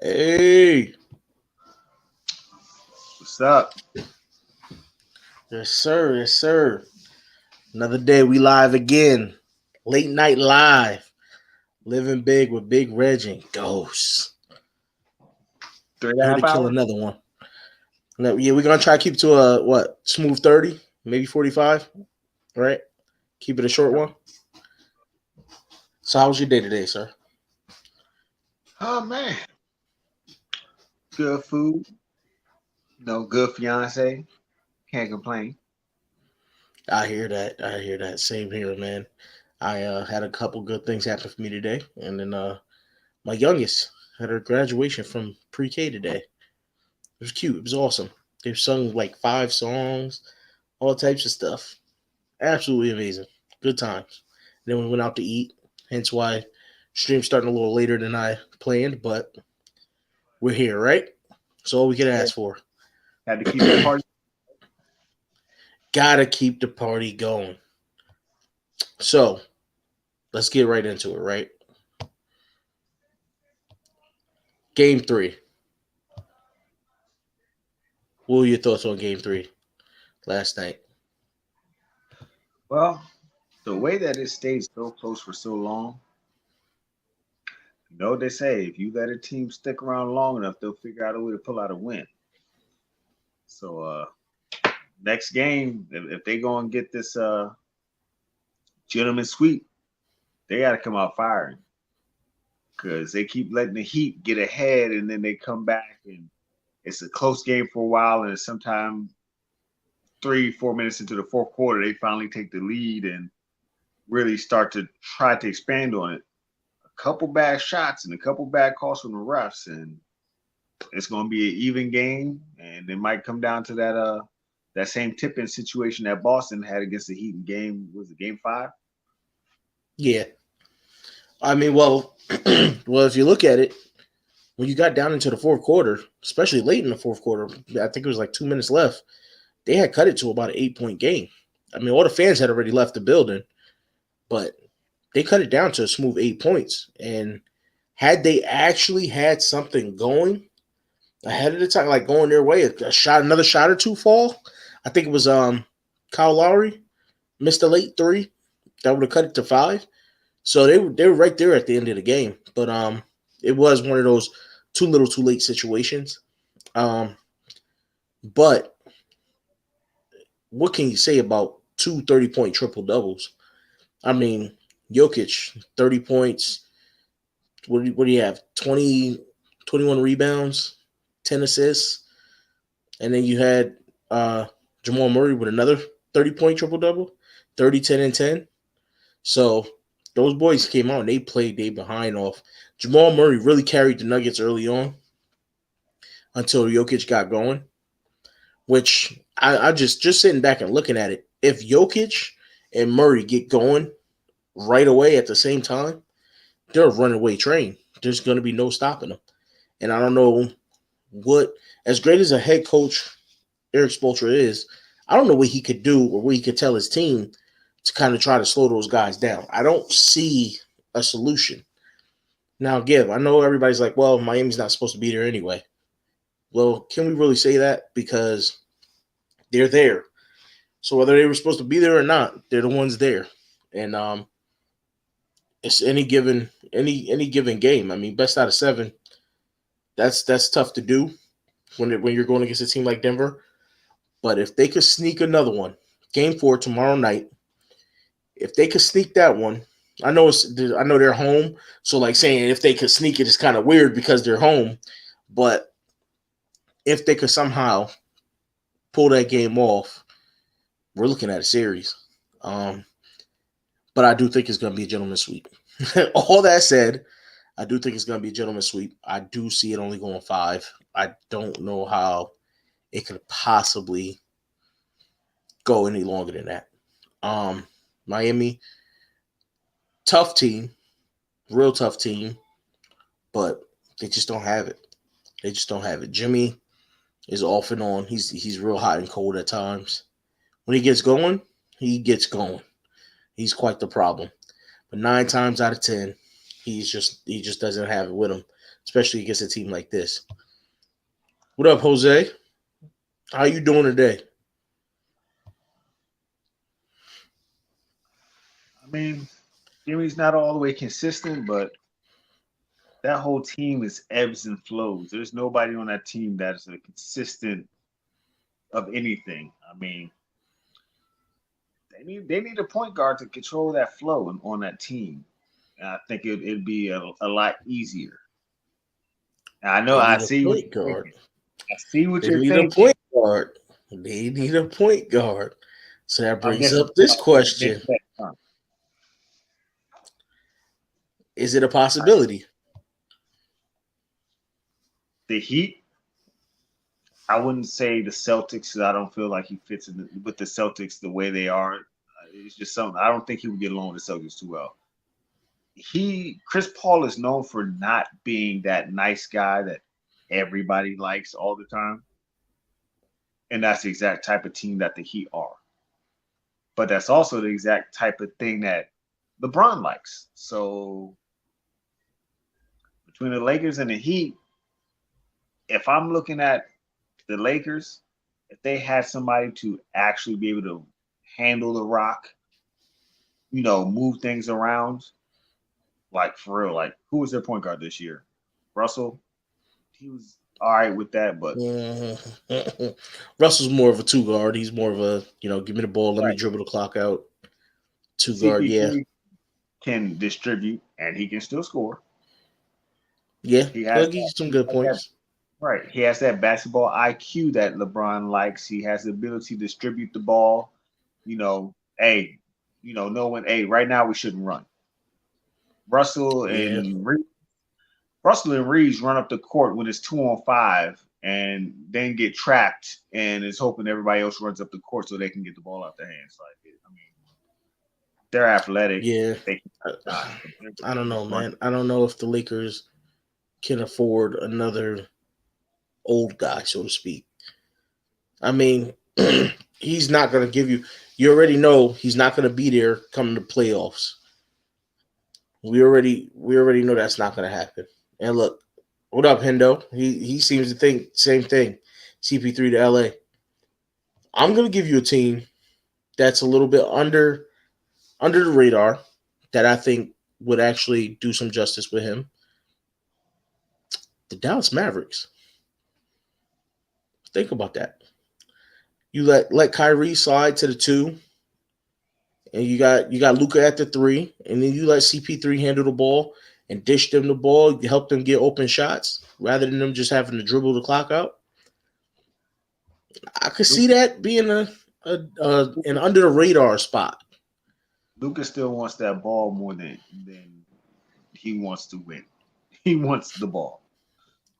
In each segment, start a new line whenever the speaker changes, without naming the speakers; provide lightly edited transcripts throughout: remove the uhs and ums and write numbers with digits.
Hey,
What's up?
yes, sir. Yes, sir. Another day we live again. Late night live. Living big with Big Reg and Ghost.
Three and a
Here to
half
kill
hours?
another one. No, yeah, we're gonna try to keep to a smooth 30, maybe 45. Right? Keep it a short one. So how was your day today, sir?
Oh man, good food. No good fiance. Can't complain.
I hear that. I hear that. Same here, man. I had a couple good things happen for me today, and then my youngest had her graduation from pre-K today. It was cute. It was awesome. They sung like 5 songs, all types of stuff. Absolutely amazing. Good times. Then we went out to eat. Hence why stream's starting a little later than I planned, but we're here, right? That's all we can
Yeah,
ask for.
had to keep the party.
Gotta keep the party going. So let's get right into it, right? Game three. What were your thoughts on game three last night?
Well, the way that it stayed so close for so long, you know what they say, if you let a team stick around long enough, they'll figure out a way to pull out a win. So next game, if they go and get this gentleman sweep, they gotta come out firing. Because they keep letting the Heat get ahead and then they come back and it's a close game for a while and sometime 3, 4 minutes into the fourth quarter, they finally take the lead and really start to try to expand on it. A couple bad shots and a couple bad calls from the refs, and it's going to be an even game. And it might come down to that same tip-in situation that Boston had against the Heat in game 5?
Yeah. I mean, well, well, if you look at it, when you got down into the fourth quarter, especially late in the fourth quarter, I think it was like 2 minutes left. They had cut it to about an 8 point game. I mean, all the fans had already left the building, but they cut it down to a smooth 8 points. And had they actually had something going ahead of the time, like going their way, a shot, another shot or two fall, I think it was Kyle Lowry missed a late three that would have cut it to 5. So they were right there at the end of the game. But it was one of those too little, too late situations. Um, but what can you say about two 30 point triple doubles? I mean, Jokic, 30 points. What do you have? 20, 21 rebounds, 10 assists. And then you had Jamal Murray with another 30 point triple double, 30, 10, and 10. So those boys came out and they played they behind off. Jamal Murray really carried the Nuggets early on until Jokic got going, which I just sitting back and looking at it. If Jokic and Murray get going right away at the same time, they're a runaway train. There's going to be no stopping them. And I don't know what, as great as a head coach Eric Spoelstra is, I don't know what he could do or what he could tell his team to kind of try to slow those guys down. I don't see a solution. Now, I know everybody's like, well, Miami's not supposed to be there anyway. Well, can we really say that? Because they're there. So whether they were supposed to be there or not, they're the ones there. And it's any given game. I mean, best out of 7. That's tough to do when you're going against a team like Denver. But if they could sneak another one, game 4 tomorrow night, if they could sneak that one, I know they're home, so like saying if they could sneak it is kind of weird because they're home. But if they could somehow pull that game off, we're looking at a series. Um, but I do think it's going to be a gentleman's sweep. All that said, I do think it's going to be a gentleman's sweep. I do see it only going 5. I don't know how it could possibly go any longer than that. Um, Miami, tough team, real tough team, but they just don't have it. They just don't have it. Jimmy is off and on. He's real hot and cold at times. When he gets going, he gets going. He's quite the problem. But 9 times out of 10, he just doesn't have it with him. especially against a team like this. What up, Jose? How you doing today?
I mean, Jimmy's not all the way consistent, but that whole team is ebbs and flows. There's nobody on that team that's a consistent of anything. I mean, they need a point guard to control that flow on that team. And I think it'd be a lot easier. And I know
They
I
need a
see what
point
you're
guard.
thinking. I see what
They
you're
need a
thinking.
point guard. They need a point guard. So that
I
brings
guess
up this
maybe
question:
that time.
is it a possibility?
The Heat, I wouldn't say the Celtics 'cause I don't feel like he fits with the Celtics the way they are. It's just something I don't think he would get along with the Celtics too well. Chris Paul is known for not being that nice guy that everybody likes all the time, and that's the exact type of team that the Heat are. But that's also the exact type of thing that LeBron likes. So between the Lakers and the Heat, if I'm looking at the Lakers, if they had somebody to actually be able to handle the rock, move things around, like for real, like who was their point guard this year? Russell. He was all right with that, but
Mhm. Russell's more of a two guard. He's more of a, give me the ball, let me
right.
dribble the clock out. Two guard, yeah.
CP3 can distribute and he can still score.
Yeah,
He
he'll
has
give you
that,
some
he
good
has that
points.
right. He has that basketball IQ that LeBron likes. He has the ability to distribute the ball. Hey, know when hey, right now we shouldn't run. Russell
Yeah,
and Russell and Reeves run up the court when it's 2-on-5 and then get trapped and is hoping everybody else runs up the court so they can get the ball out their hands. I mean, they're athletic.
yeah.
They can
I,
shot, but they're
I don't
just
know,
running.
man. I don't know if the Lakers can afford another old guy, so to speak. I mean, he's not going to give you. You already know he's not going to be there coming to playoffs. We already know that's not going to happen. And look, what up, Hendo? He seems to think same thing. CP3 to LA. I'm going to give you a team that's a little bit under the radar that I think would actually do some justice with him. The Dallas Mavericks. Think about that. You let Kyrie slide to the two, and you got Luca at the three, and then you let CP3 handle the ball and dish them the ball, help them get open shots rather than them just having to dribble the clock out. I could see
Luka,
that being an under the radar spot.
Luka still wants that ball more than he wants to win. He wants the ball.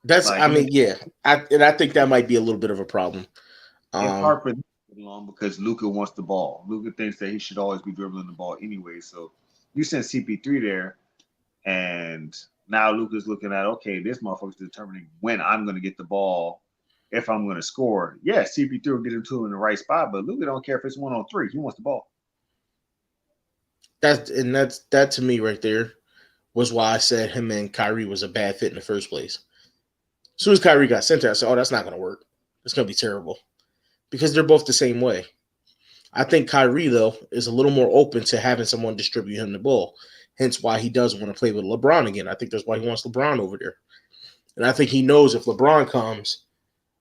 That's
Like
I
I mean,
mean, yeah. I think that might be a little bit of a problem.
it's
Um,
hard for them to get along because Luka wants the ball. Luka thinks that he should always be dribbling the ball anyway. So you send CP3 there, and now Luka's looking at okay, this motherfucker's determining when I'm going to get the ball, if I'm going to score. Yeah, CP3 will get him to in the right spot, but Luka don't care if it's 1-on-3. He wants the ball.
that to me right there was why I said him and Kyrie was a bad fit in the first place. As soon as Kyrie got sent there, I said, "Oh, that's not going to work. It's going to be terrible," because they're both the same way. I think Kyrie though is a little more open to having someone distribute him the ball. Hence why he does want to play with LeBron again. I think that's why he wants LeBron over there. And I think he knows if LeBron comes,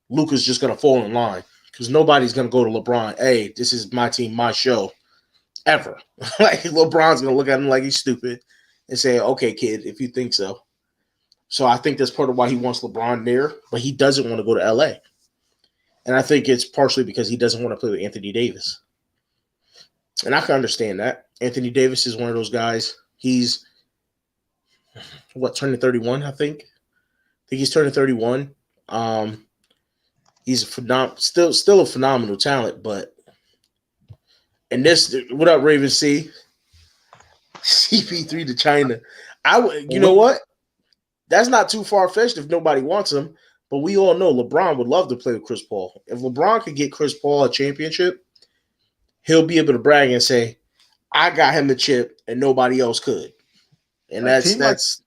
Luka's just going to fall in line because nobody's going to go to LeBron. Hey, this is my team, my show, ever. Like LeBron's going to look at him like he's stupid and say, "Okay, kid, if you think so." So I think that's part of why he wants LeBron there, but he doesn't want to go to LA. And I think it's partially because he doesn't want to play with Anthony Davis. And I can understand that. Anthony Davis is one of those guys. He's turning 31, I think. I think he's turning 31. Um, he's still a phenomenal talent, but and this what up, Raven C? CP3 to China. You know what? That's not too far fetched if nobody wants him. But we all know LeBron would love to play with Chris Paul. If LeBron could get Chris Paul a championship, he'll be able to brag and say, "I got him the chip and nobody else could." And
A
that's
team like
that's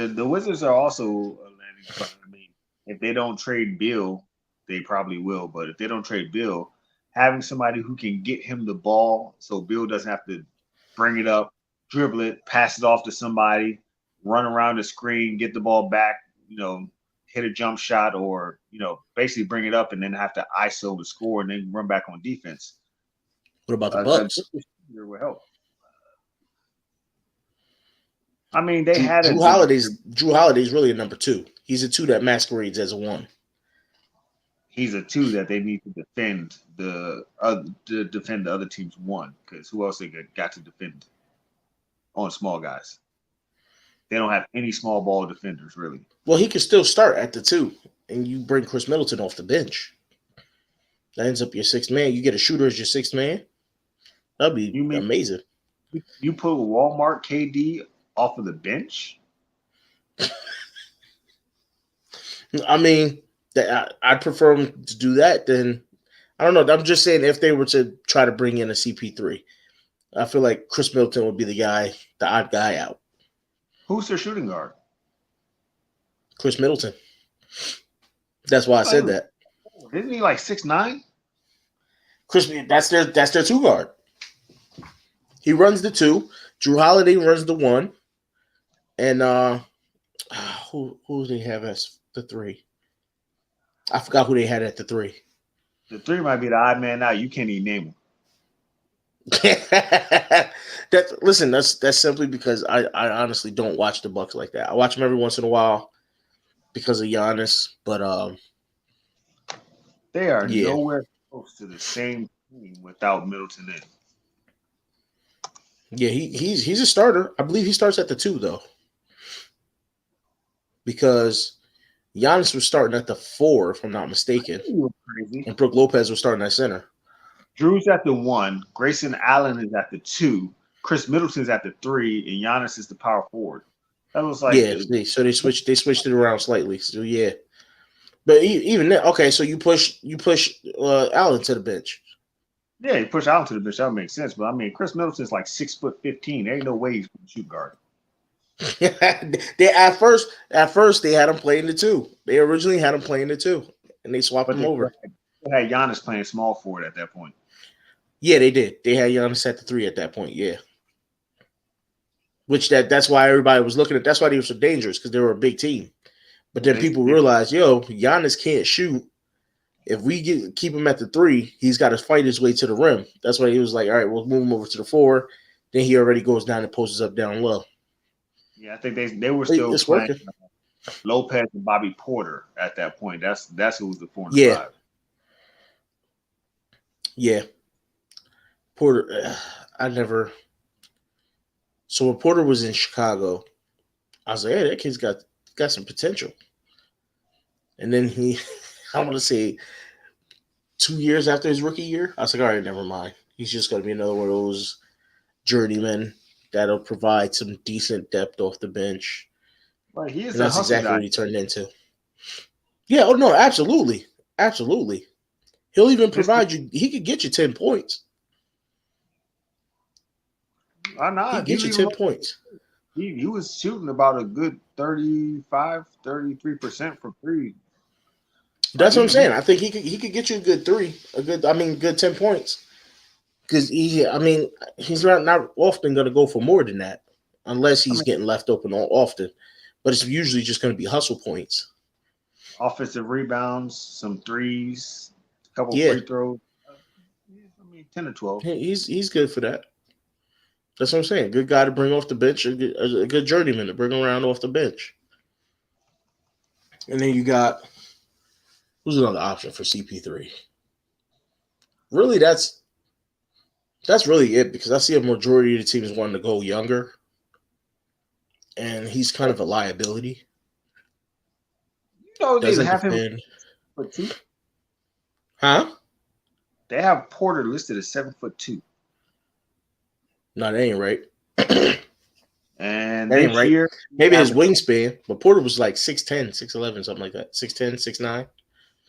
the Wizards are also a landing spot. I mean, if they don't trade Bill, they probably will. But if they don't trade Bill, having somebody who can get him the ball so Bill doesn't have to bring it up, dribble it, pass it off to somebody, run around the screen, get the ball back, hit a jump shot or, basically bring it up and then have to ISO the score and then run back on defense.
What about the
A
Bucks?
good shooter will help. I mean, they
Drew,
had a
Drew
number
Holiday's
two.
Drew Holiday's really a number two. He's a two that masquerades as a one.
He's a two that they need to defend the other team's one because who else they got to defend on small guys? They don't have any small ball defenders really.
Well, he can still start at the two, and you bring Chris Middleton off the bench. That ends up your sixth man. You get a shooter as your sixth man. That'd be
You mean
amazing.
you put Walmart KD off of the bench?
I mean, I'd prefer him to do that than I don't know. I'm just saying if they were to try to bring in a CP3, I feel like Chris Middleton would be the odd guy out.
Who's their shooting guard?
Chris Middleton. That's why I said that.
Isn't he like 6'9"?
Chris, that's their two guard. He runs the two. Drew Holiday runs the one, and who do they have as the three? I forgot who they had at the three.
The three might be the odd man out. You can't even name him.
That's simply because I honestly don't watch the Bucks like that. I watch them every once in a while because of Giannis, but
they are
yeah.
nowhere close to the same team without Middleton in.
Yeah, he's a starter. I believe he starts at the two though, because Giannis was starting at the four, if I'm not mistaken,
Crazy.
and Brook Lopez was starting at center.
Drew's at the one. Grayson Allen is at the two. Chris Middleton's at the three, and Giannis is the power forward. That was like
they switched it around slightly. So yeah, but even then, okay, so you push Allen to the bench.
Yeah, you push Allen to the bench. That would make sense. But I mean, Chris Middleton's like 6'15". There ain't no way he's going to shoot guard.
They at first they had him playing the two. They originally had him playing the two, and they swapped him over.
They had Giannis playing small forward at that point.
Yeah, they did. They had Giannis at the three at that point. Yeah, that's why everybody was looking at. That's why they were so dangerous because they were a big team. But then people realized, Giannis can't shoot. If we keep him at the three, he's got to fight his way to the rim. That's why he was like, all right, we'll move him over to the four. Then he already goes down and posts up down low.
Yeah, I think they were still playing
working.
Lopez and Bobby Porter at that point. That's who was the 4 and 5.
Yeah. Porter, I never. So when Porter was in Chicago, I was like, hey, that kid's got some potential. And then I'm going to say 2 years after his rookie year, I was like, all right, never mind. He's just going to be another one of those journeymen that'll provide some decent depth off the bench.
But he is
and that's exactly what he turned into. Yeah, oh no, absolutely. Absolutely. He'll even provide you, he could get you 10 points.
Why not?
He get you 10 points.
He was shooting about a good 33% from three.
That's what I'm saying. I think he could get you a good good 10 points. Because he's not often going to go for more than that unless he's getting left open often. But it's usually just going to be hustle points.
Offensive rebounds, some threes, a couple free throws. 10 or 12.
He's good for that. That's what I'm saying. Good guy to bring off the bench, a good journeyman to bring around off the bench. And then you got, who's another option for CP3? Really, that's really it because I see a majority of the teams wanting to go younger. And he's kind of a liability.
They have him for 2.
Huh?
They have Porter listed as 7'2".
No, that ain't right.
And
that ain't right. Year, maybe his wingspan, but Porter was like 6'10", 6'11", something like that. 6'10", 6'9".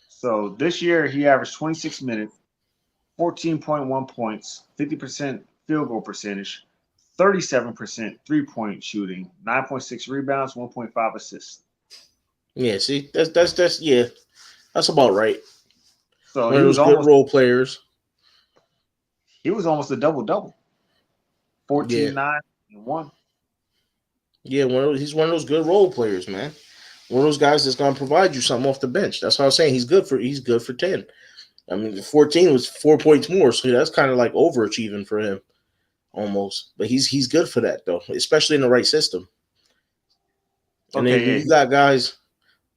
So this year he averaged 26 minutes, 14.1 points, 50% field goal percentage, 37% 3-point shooting, 9.6 rebounds, 1.5 assists.
Yeah, see, that's yeah, that's about right.
So
One of those good role players.
he was almost a double double.
Yeah,
14, 9, and 1.
yeah. He's one of those good role players, man. One of those guys that's gonna provide you something off the bench. That's what I was saying. He's good for 10. I mean, the 14 was 4 points more, so that's kind of like overachieving for him almost. But he's good for that though, especially in the right system. And then
Okay,
when
yeah.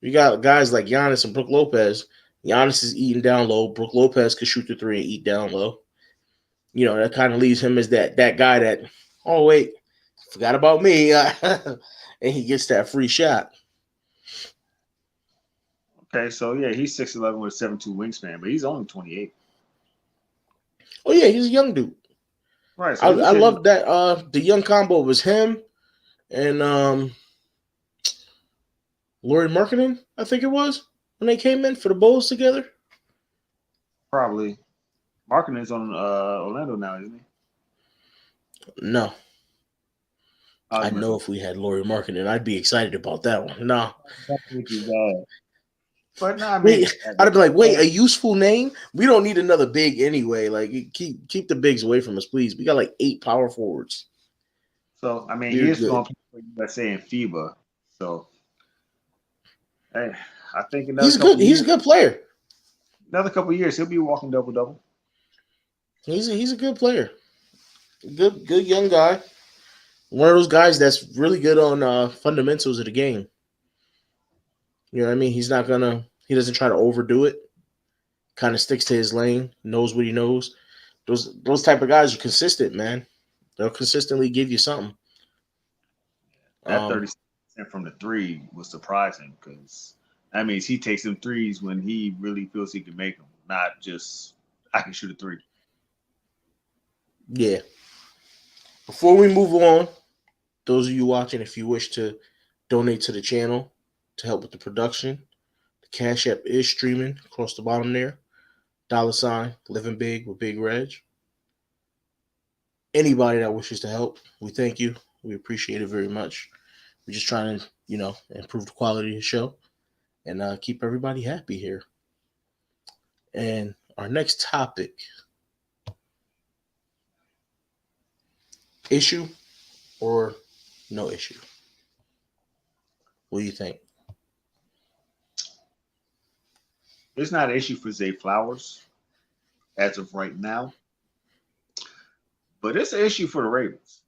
you got guys like Giannis and Brook Lopez. Giannis is eating down low. Brook Lopez could shoot the three and eat down low. That kind of leaves him as that guy that, oh wait, forgot about me, and he gets that free shot.
Okay, so yeah, he's 6'11" with a 7'2" wingspan, but he's only 28.
Oh yeah, he's a young dude.
Right,
I
so he
I
should.
love that. The young combo was him and Laurie Markkinen, I think it was, when they came in for the Bulls together.
Probably. Markin is on Orlando now, isn't he?
No,
I was
I know
messing.
if we had Laurie Markkinen, I'd be excited about that one. No,
With you, bad. But no, I mean,
wait, I'd be like, wait, a useful name? We don't need another big anyway. Like, keep the bigs away from us, please. We got like 8 power forwards.
so I mean, he
We're
is
good.
going to play for USA and FIBA. So hey, I think
He's good. He's a good player.
another couple years, he'll be walking double double.
He's a good player. Good young guy. One of those guys that's really good on fundamentals of the game. You know what I mean? He doesn't try to overdo it. Kind of sticks to his lane, knows what he knows. Those type of guys are consistent, man. They'll consistently give you something.
That
Um,
30% from the three was surprising because that means he takes them threes when he really feels he can make them, not just I can shoot a three.
yeah. Before we move on, those of you watching, if you wish to donate to the channel to help with the production, the Cash App is streaming across the bottom there. $ Living Big with Big Reg. Anybody that wishes to help, we thank you. We appreciate it very much. We're just trying to, improve the quality of the show and keep everybody happy here. And our next topic, issue or no issue? What do you think?
It's not an issue for Zay Flowers as of right now, but it's an issue for the Ravens.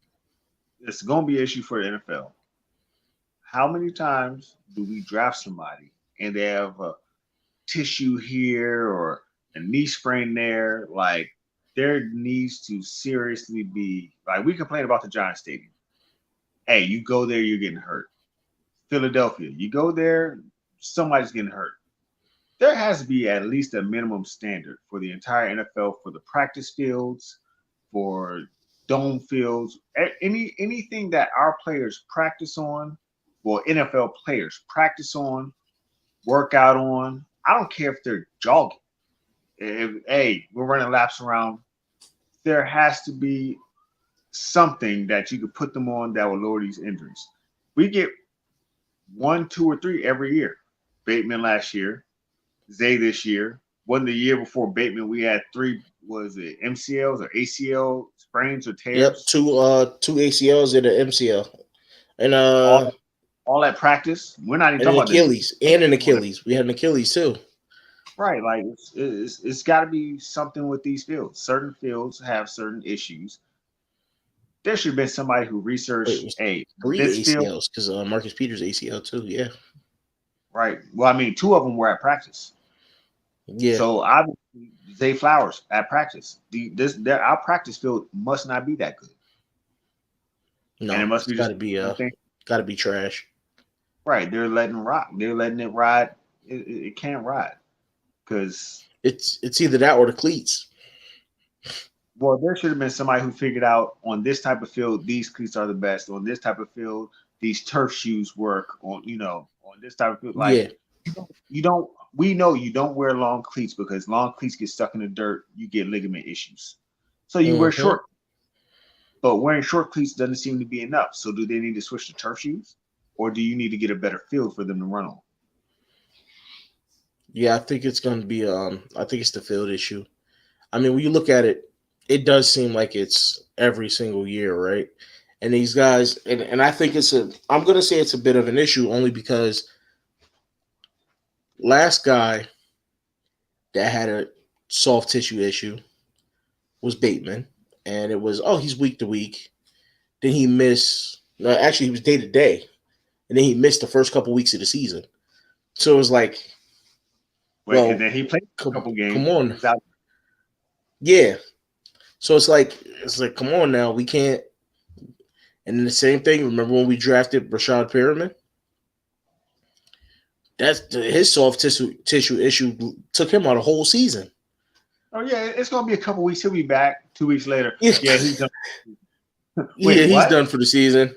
It's going to be an issue for the NFL. How many times do we draft somebody and they have a tissue here or a knee sprain there? Like, there needs to seriously be, like, we complain about the Giants Stadium. Hey, you go there, you're getting hurt. Philadelphia, you go there, somebody's getting hurt. There has to be at least a minimum standard for the entire NFL for the practice fields, for dome fields, anything that our players practice on, well, NFL players practice on, work out on. I don't care if they're jogging. Hey, we're running laps around. There has to be something that you could put them on that will lower these injuries. We get 1, 2, or 3 every year. Bateman last year, Zay this year. Wasn't the year before Bateman we had 3, was it MCLs or ACL sprains or
Yep,
tears?
two ACLs and an MCL, and
All all that practice. We're not even
and an
talking about the
Achilles, and an Achilles. We had an Achilles too.
right. Like it's got to be something with these fields. Certain fields have certain issues. There should have been somebody who
Wait, it
researched,
was
hey,
three
this field,
ACLs because Marcus Peters ACL too. Yeah,
right? Well, I mean, 2 of them were at practice.
yeah.
So obviously, Zay Flowers at practice. Our practice field must not be that good, and it
No,
must
it's
be just thing.
got to be trash.
Right? They're letting rock. They're letting it ride. It can't ride because
It's either that or the cleats.
well, there should have been somebody who figured out on this type of field these cleats are the best. On this type of field, these turf shoes work. On this type of field, like
Yeah.
you don't. We know you don't wear long cleats because long cleats get stuck in the dirt. You get ligament issues. So you wear
Mm-hmm.
short. But wearing short cleats doesn't seem to be enough. So do they need to switch to turf shoes, or do you need to get a better field for them to run on?
Yeah, I think it's going to be. I think it's the field issue. I mean, when you look at it, it does seem like it's every single year, right? And these guys, and I think it's a. I'm going to say it's a bit of an issue only because last guy that had a soft tissue issue was Bateman, and it was he's week to week. Then he missed. No, actually, he was day to day, and then he missed the first couple weeks of the season. So it was like,
Wait, and
well,
then he played a couple
come
games. He
on,
was out.
yeah. So it's like, come on now, we can't. And then the same thing. Remember when we drafted Rashad Perriman? His soft tissue issue took him out a whole season.
Oh yeah, it's gonna be a couple weeks. He'll be back 2 weeks later.
Yeah,
Yeah, he's done.
yeah,
Wait,
he's
what?
done for the season.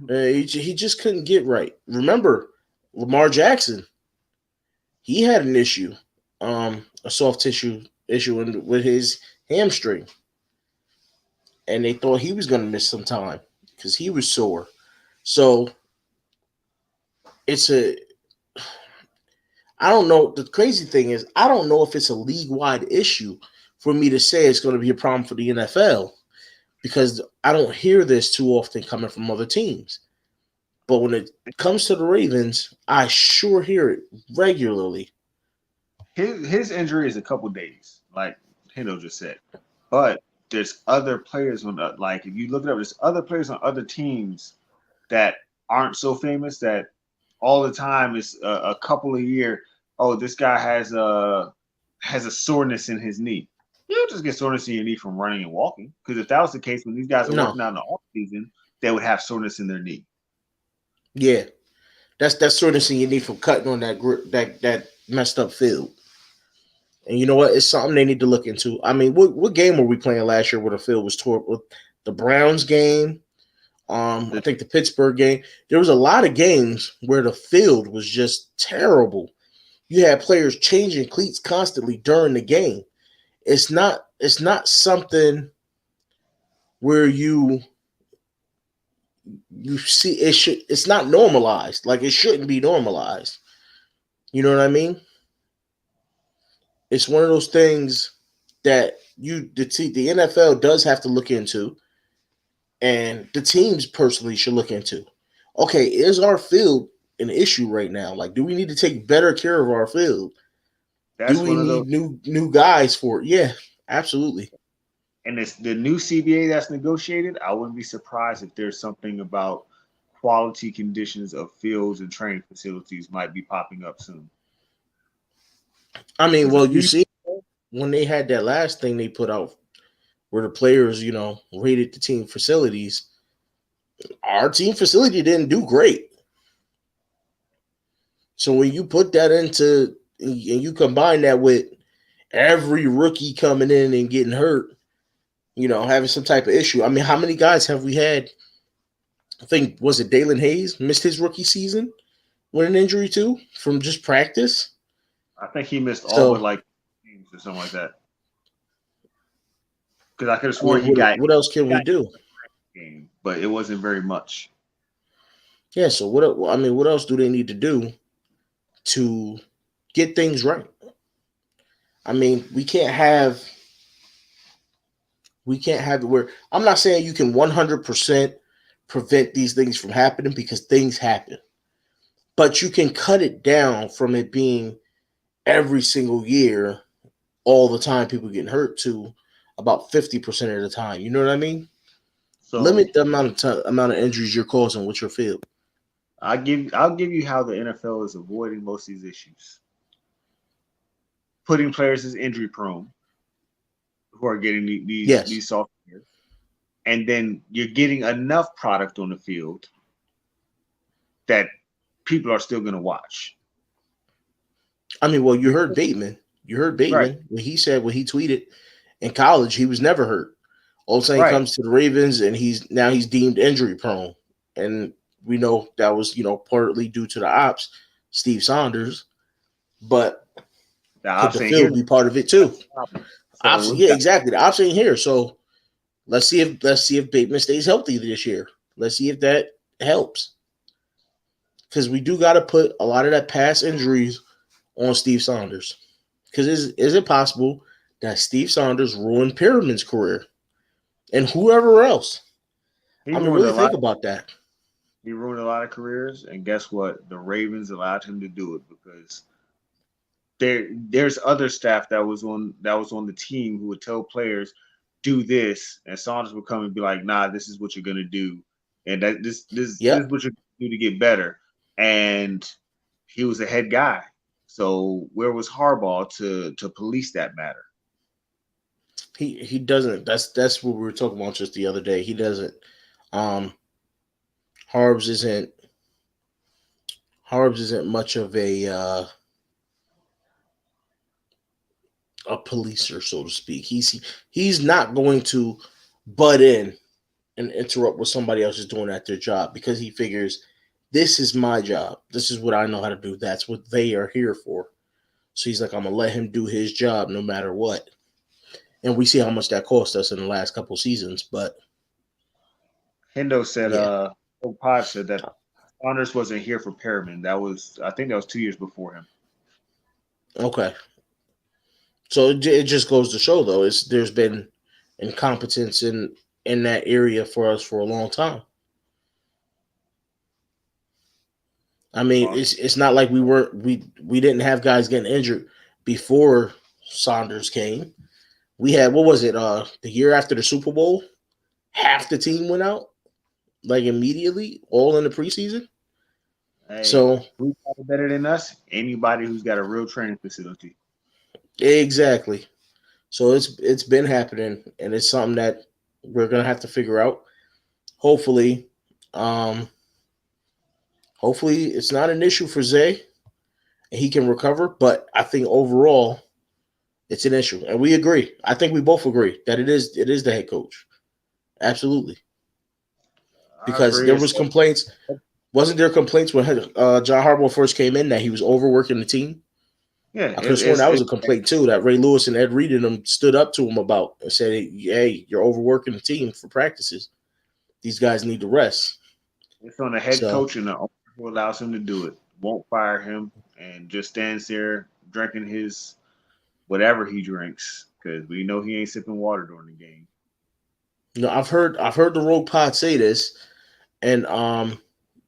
He just couldn't get right. Remember, Lamar Jackson, he had an issue, a soft tissue issue with his hamstring, and they thought he was going to miss some time because he was sore. So it's a, I don't know. The crazy thing is, I don't know if it's a league wide issue for me to say it's going to be a problem for the NFL because I don't hear this too often coming from other teams. But when it comes to the Ravens, I sure hear it regularly.
His injury is a couple days, like Hendo just said. But there's other players on like if you look it up, there's other players on other teams that aren't so famous that all the time is a couple a year. Oh, this guy has a soreness in his knee. You don't just get soreness in your knee from running and walking. Because if that was the case, when these guys are
No,
working out in the off season, they would have soreness in their knee.
yeah, that's sort of thing you need from cutting on that messed up field. And you know what? It's something they need to look into. I mean, what game were we playing last year where the field was tore? With the Browns game, I think the Pittsburgh game. There was a lot of games where the field was just terrible. You had players changing cleats constantly during the game. It's not something where you see it's not normalized. Like it shouldn't be normalized. You know what I mean? It's one of those things that the NFL does have to look into, and the teams personally should look into. Okay, is our field an issue right now? Like, do we need to take better care of our field? Do
That's
we
one of those.
need new guys for it? Yeah, absolutely.
And it's the new CBA that's negotiated. I wouldn't be surprised if there's something about quality conditions of fields and training facilities might be popping up soon.
I mean,
Because
well, you see, when they had that last thing they put out where the players, rated the team facilities, our team facility didn't do great. So when you put that into and you combine that with every rookie coming in and getting hurt, having some type of issue. I mean, how many guys have we had? I think was it Dalen Hayes missed his rookie season with an injury too from just practice.
I think he missed all but
So
like games or something like that. Because I could have
I mean,
sworn he got
what else can we do?
a game, but it wasn't very much.
Yeah. So what else do they need to do to get things right? I mean, we can't have it where I'm not saying you can 100% prevent these things from happening because things happen, but you can cut it down from it being every single year, all the time, people getting hurt to about 50% of the time. You know what I mean?
So
Limit the amount of injuries you're causing with your field.
I'll give you how the NFL is avoiding most of these issues. Putting players as injury prone who are getting
Yes.
these software, and then you're getting enough product on the field that people are still going to watch.
I mean, well, you heard Bateman. You heard
Right,
Bateman when he said when he tweeted in college he was never hurt. All of a sudden he
right.
comes to the Ravens and he's deemed injury prone. And we know that was, partly due to the ops, Steve Saunders, but
The
could
ops
the
ain't here.
field be part of it too?
Problem.
Ops,
So
yeah, exactly. The ops ain't here. So Let's see if Bateman stays healthy this year. Let's see if that helps. Because we do got to put a lot of that past injuries on Steve Saunders. Because is it possible that Steve Saunders ruined Pyramid's career and whoever else?
He
I mean,
ruined
really
a lot.
think about that.
He ruined a lot of careers, and guess what? The Ravens allowed him to do it because there's other staff that was on the team who would tell players do this, and Saunders would come and be like, "Nah, this is what you're gonna do, and that this is
Yep,
what you're gonna do to get better." And he was a head guy, so where was Harbaugh to police that matter?
he doesn't. That's what we were talking about just the other day. He doesn't. Um, Harbs isn't Harbs isn't much of a policer, so to speak. He's not going to butt in and interrupt what somebody else is doing at their job because he figures this is my job. This is what I know how to do. That's what they are here for. So he's like, I'm gonna let him do his job no matter what. And we see how much that cost us in the last couple seasons. But
Hendo said,
yeah,
Pod said that Saunders wasn't here for Perriman. I think that was 2 years before him.
okay. So it just goes to show, though, it's there's been incompetence in that area for us for a long time. I mean,
Well,
it's not like we didn't have guys getting injured before Saunders came. We had what was it? The year after the Super Bowl, half the team went out like immediately, all in the preseason.
hey,
So
who's got it better than us? Anybody who's got a real training facility.
exactly. So it's been happening, and it's something that we're gonna have to figure out. Hopefully, um, hopefully it's not an issue for Zay and he can recover. But I think overall it's an issue, and we agree. I think we both agree that it is the head coach. Absolutely,
I
because
agree.
there was complaints. Wasn't there complaints when John Harbaugh first came in that he was overworking the team?
Yeah,
I could have sworn that was
it's
a complaint too that Ray Lewis and Ed Reed and them stood up to him about and said, "Hey, you're overworking the team for practices. These guys need to rest."
it's on the head
So
coach and the owner who allows him to do it. Won't fire him and just stands there drinking his whatever he drinks because we know he ain't sipping water during the game.
I've heard the Rogue Pod say this, and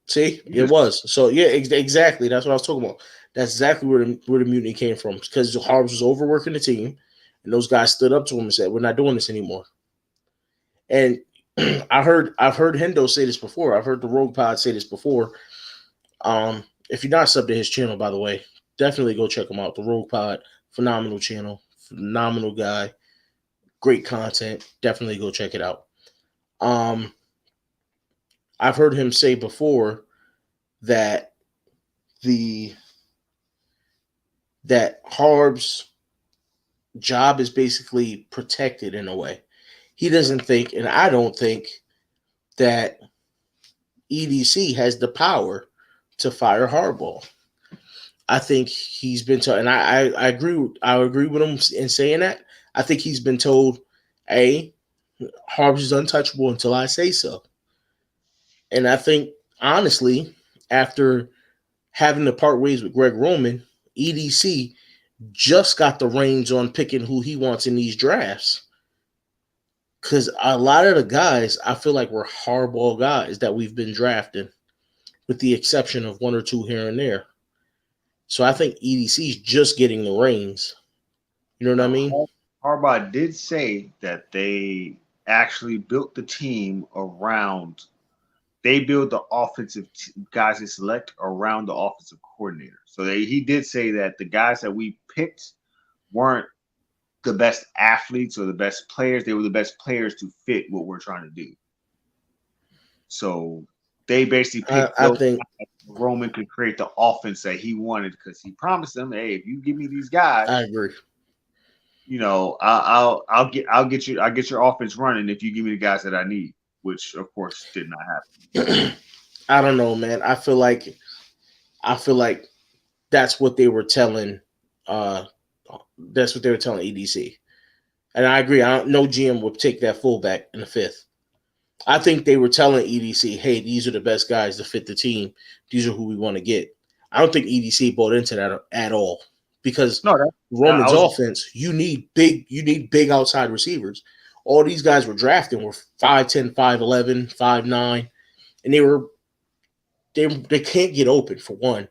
see,
He
it
just
was so yeah, exactly. That's what I was talking about. That's exactly where the mutiny came from because Harbs was overworking the team, and those guys stood up to him and said, "We're not doing this anymore." And I've heard Hendo say this before. I've heard the Rogue Pod say this before. If you're not subbed to his channel, by the way, definitely go check him out. The Rogue Pod, phenomenal channel, phenomenal guy, great content. Definitely go check it out. Um, I've heard him say before that the that Harb's job is basically protected in a way. He doesn't think, and I don't think that EDC has the power to fire Harbaugh. I think he's been told, and I agree. I agree with him in saying that. I think he's been told, "A Harbs is untouchable until I say so." And I think honestly, after having to part ways with Greg Roman, EDC just got the reins on picking who he wants in these drafts. Because a lot of the guys, I feel like were hardball guys that we've been drafting, with the exception of one or two here and there. So I think EDC is just getting the reins. You know what I
now
mean?
Harbaugh did say that they actually built the team around. They build the guys they select around the offensive coordinator. So he did say that the guys that we picked weren't the best athletes or the best players. They were the best players to fit what we're trying to do. So they basically
I,
picked
I
those
think
guys so Roman could create the offense that he wanted because he promised them, hey, if you give me these
I
guys,
agree.
I'll get your offense running if you give me the guys that I need, which of course did not happen.
I don't know, man. I feel like that's what they were telling. Uh, that's what they were telling EDC. And I agree. No GM would take that fullback in the fifth. I think they were telling EDC, hey, these are the best guys to fit the team. These are who we want to get. I don't think EDC bought into that at all because
No, I
Roman's
was
offense, you need big outside receivers. All these guys were drafting were 5'10", 5'11", 5'9", and they can't get open for one,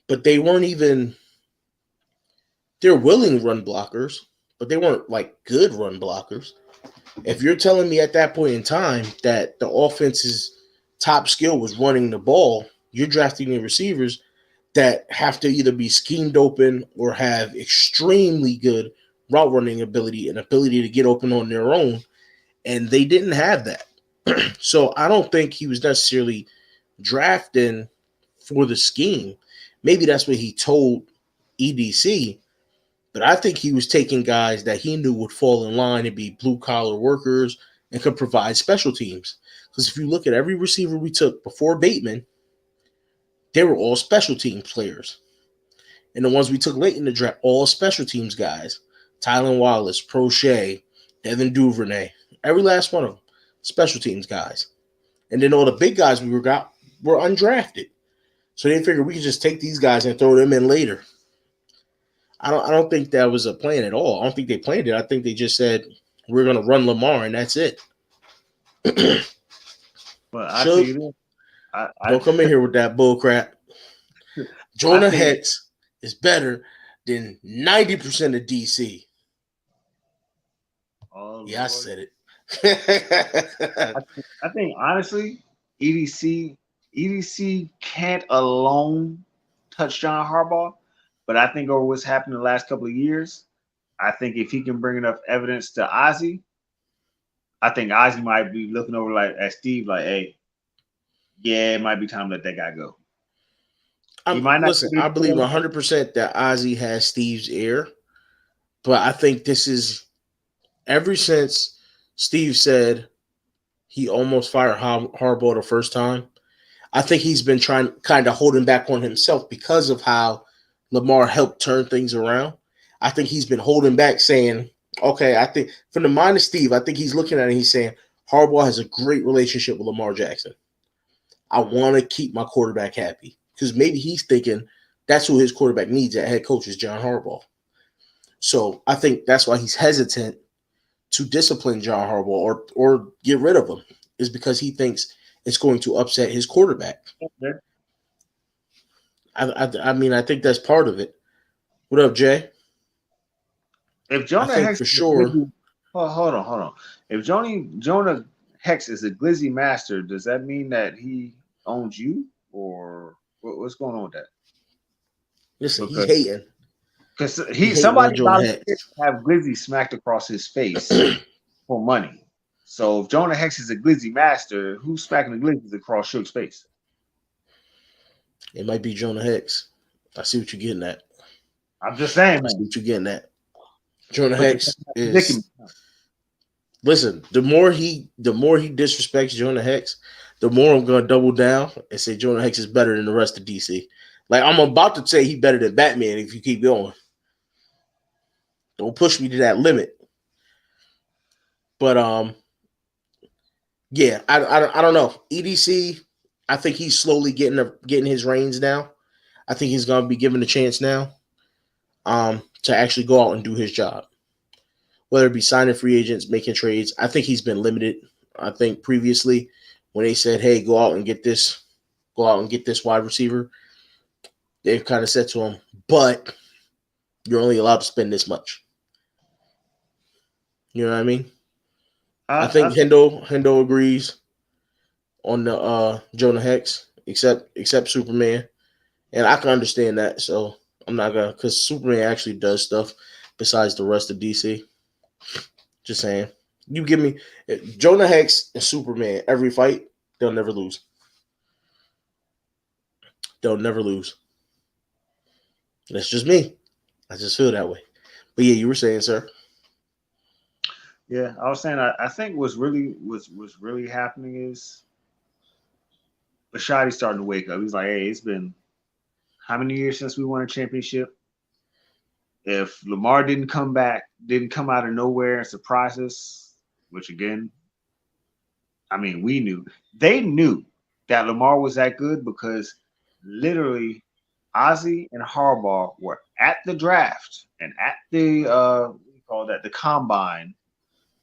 but they weren't even they're willing run blockers, but they weren't like good run blockers. If you're telling me at that point in time that the offense's top skill was running the ball, you're drafting the receivers that have to either be schemed open or have extremely good route running ability and ability to get open on their own. And they didn't have that. So I don't think he was necessarily drafting for the scheme. Maybe that's what he told EDC, but I think he was taking guys that he knew would fall in line and be blue collar workers and could provide special teams. Because if you look at every receiver we took before Bateman, they were all special teams players. And the ones we took late in the draft, all special teams guys. Tylen Wallace, Prochet, Devin Duvernay, every last one of them, special teams guys. And then all the big guys we got were undrafted. So they figured we could just take these guys and throw them in later. I don't think that was a plan at all. I don't think they planned it. I think they just said we're gonna run Lamar and that's it.
but I tell
Should
you this, I
don't come in here with that bull crap.
I
Jonah
think
Hex is better than 90% of DC.
oh
Yeah, I
Lord.
said it.
I think honestly, EDC can't alone touch John Harbaugh, but I think over what's happened the last couple of years, I think if he can bring enough evidence to Ozzy, I think Ozzy might be looking over like at Steve like, hey, yeah, it might be time to let that guy go. He might not
Listen,
be
I believe 100% that Ozzy has Steve's ear, but I think this is ever since Steve said he almost fired Harbaugh the first time. I think he's been trying kind of holding back on himself because of how Lamar helped turn things around. I think he's been holding back saying, okay, I think from the mind of Steve, I think he's looking at it and he's saying, Harbaugh has a great relationship with Lamar Jackson. I want to keep my quarterback happy because maybe he's thinking that's who his quarterback needs at head coach is John Harbaugh. So I think that's why he's hesitant to discipline John Harbaugh or get rid of him is because he thinks it's going to upset his quarterback. I mean, I think that's part of it. What up, Jay?
if
I
Jonah
think
Hex
for
is a
sure.
glizzy, oh, hold on. If Jonah Hex is a glizzy master, does that mean that he owns you, or what's going on with that?
Listen, he's
Because
hating. He hating on
somebody
Jonah
volunteered
Hex.
to have glizzy smacked across his face for money. So if Jonah Hex is a glizzy master, who's smacking the glizzies across Shook's face?
It might be Jonah Hex. I see what you're getting at.
I'm just saying,
I see
man.
what you're getting at. Jonah
Put
Hex
yourself in that
is
predicament.
listen. The more he disrespects Jonah Hex, the more I'm gonna double down and say Jonah Hex is better than the rest of DC. Like I'm about to say he better than Batman if you keep going. Don't push me to that limit. But yeah, I don't know. EDC, I think he's slowly getting his reins now. I think he's gonna be given a chance now to actually go out and do his job. Whether it be signing free agents, making trades. I think he's been limited. I think previously when they said, hey, go out and get this wide receiver, they've kind of said to him, but you're only allowed to spend this much. You know what I mean? I
I
think
think
Hendo agrees on the Jonah Hex, except Superman. And I can understand that. So I'm not gonna because Superman actually does stuff besides the rest of DC. Just saying. You give me Jonah Hex and Superman every fight, they'll never lose. They'll never lose. That's just me. I just feel that way. But yeah, you were saying, sir.
yeah, I was saying I think what's really happening is Bashady's starting to wake up. He's like, hey, it's been how many years since we won a championship? If Lamar didn't come back, didn't come out of nowhere and surprise us, which again, I mean, they knew that Lamar was that good because literally Ozzie and Harbaugh were at the draft and at the what do you call that, the combine.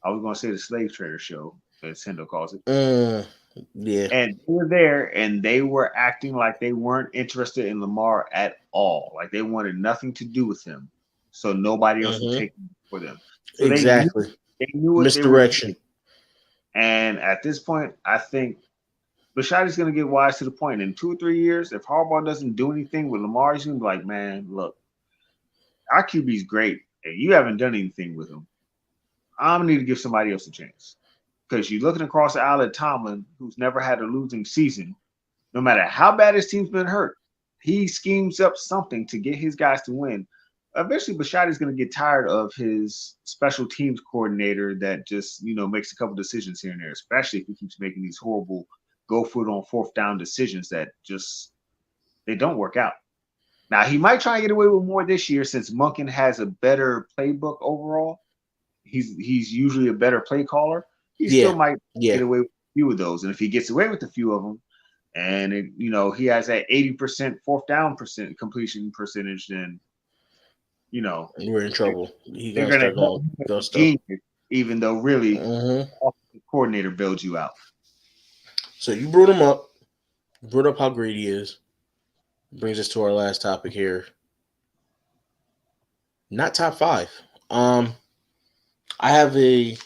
I was going to say the slave trader show, as Hendo calls it.
Mm, yeah.
And they were there and they were acting like they weren't interested in Lamar at all. Like they wanted nothing to do with him. So nobody else would
Mm-hmm.
take him for them. So
Exactly.
they knew what they were
Misdirection.
doing. And at this point, I think Bashadi's gonna get wise to the point. In 2 or 3 years, if Harbaugh doesn't do anything with Lamar, he's gonna be like, man, look, our QB's great, and you haven't done anything with him. I'm gonna need to give somebody else a chance. Because you're looking across the aisle at Tomlin, who's never had a losing season, no matter how bad his team's been hurt, he schemes up something to get his guys to win. Eventually, Bashadi's going to get tired of his special teams coordinator that just, makes a couple decisions here and there, especially if he keeps making these horrible go for it on fourth down decisions that just, they don't work out. Now, he might try and get away with more this year since Monken has a better playbook overall. He's usually a better play caller. He still
Yeah.
might
Yeah.
get away with a few of those. And if he gets away with a few of them, and he has that 80% fourth down completion percentage, then
We're in trouble. He's
they're
gonna
gonna
start
go
going go stuff.
genius, even though really
Mm-hmm.
the coordinator builds you out.
So you brought him up. Brought up how great he is. Brings us to our last topic here. Not top five. I have a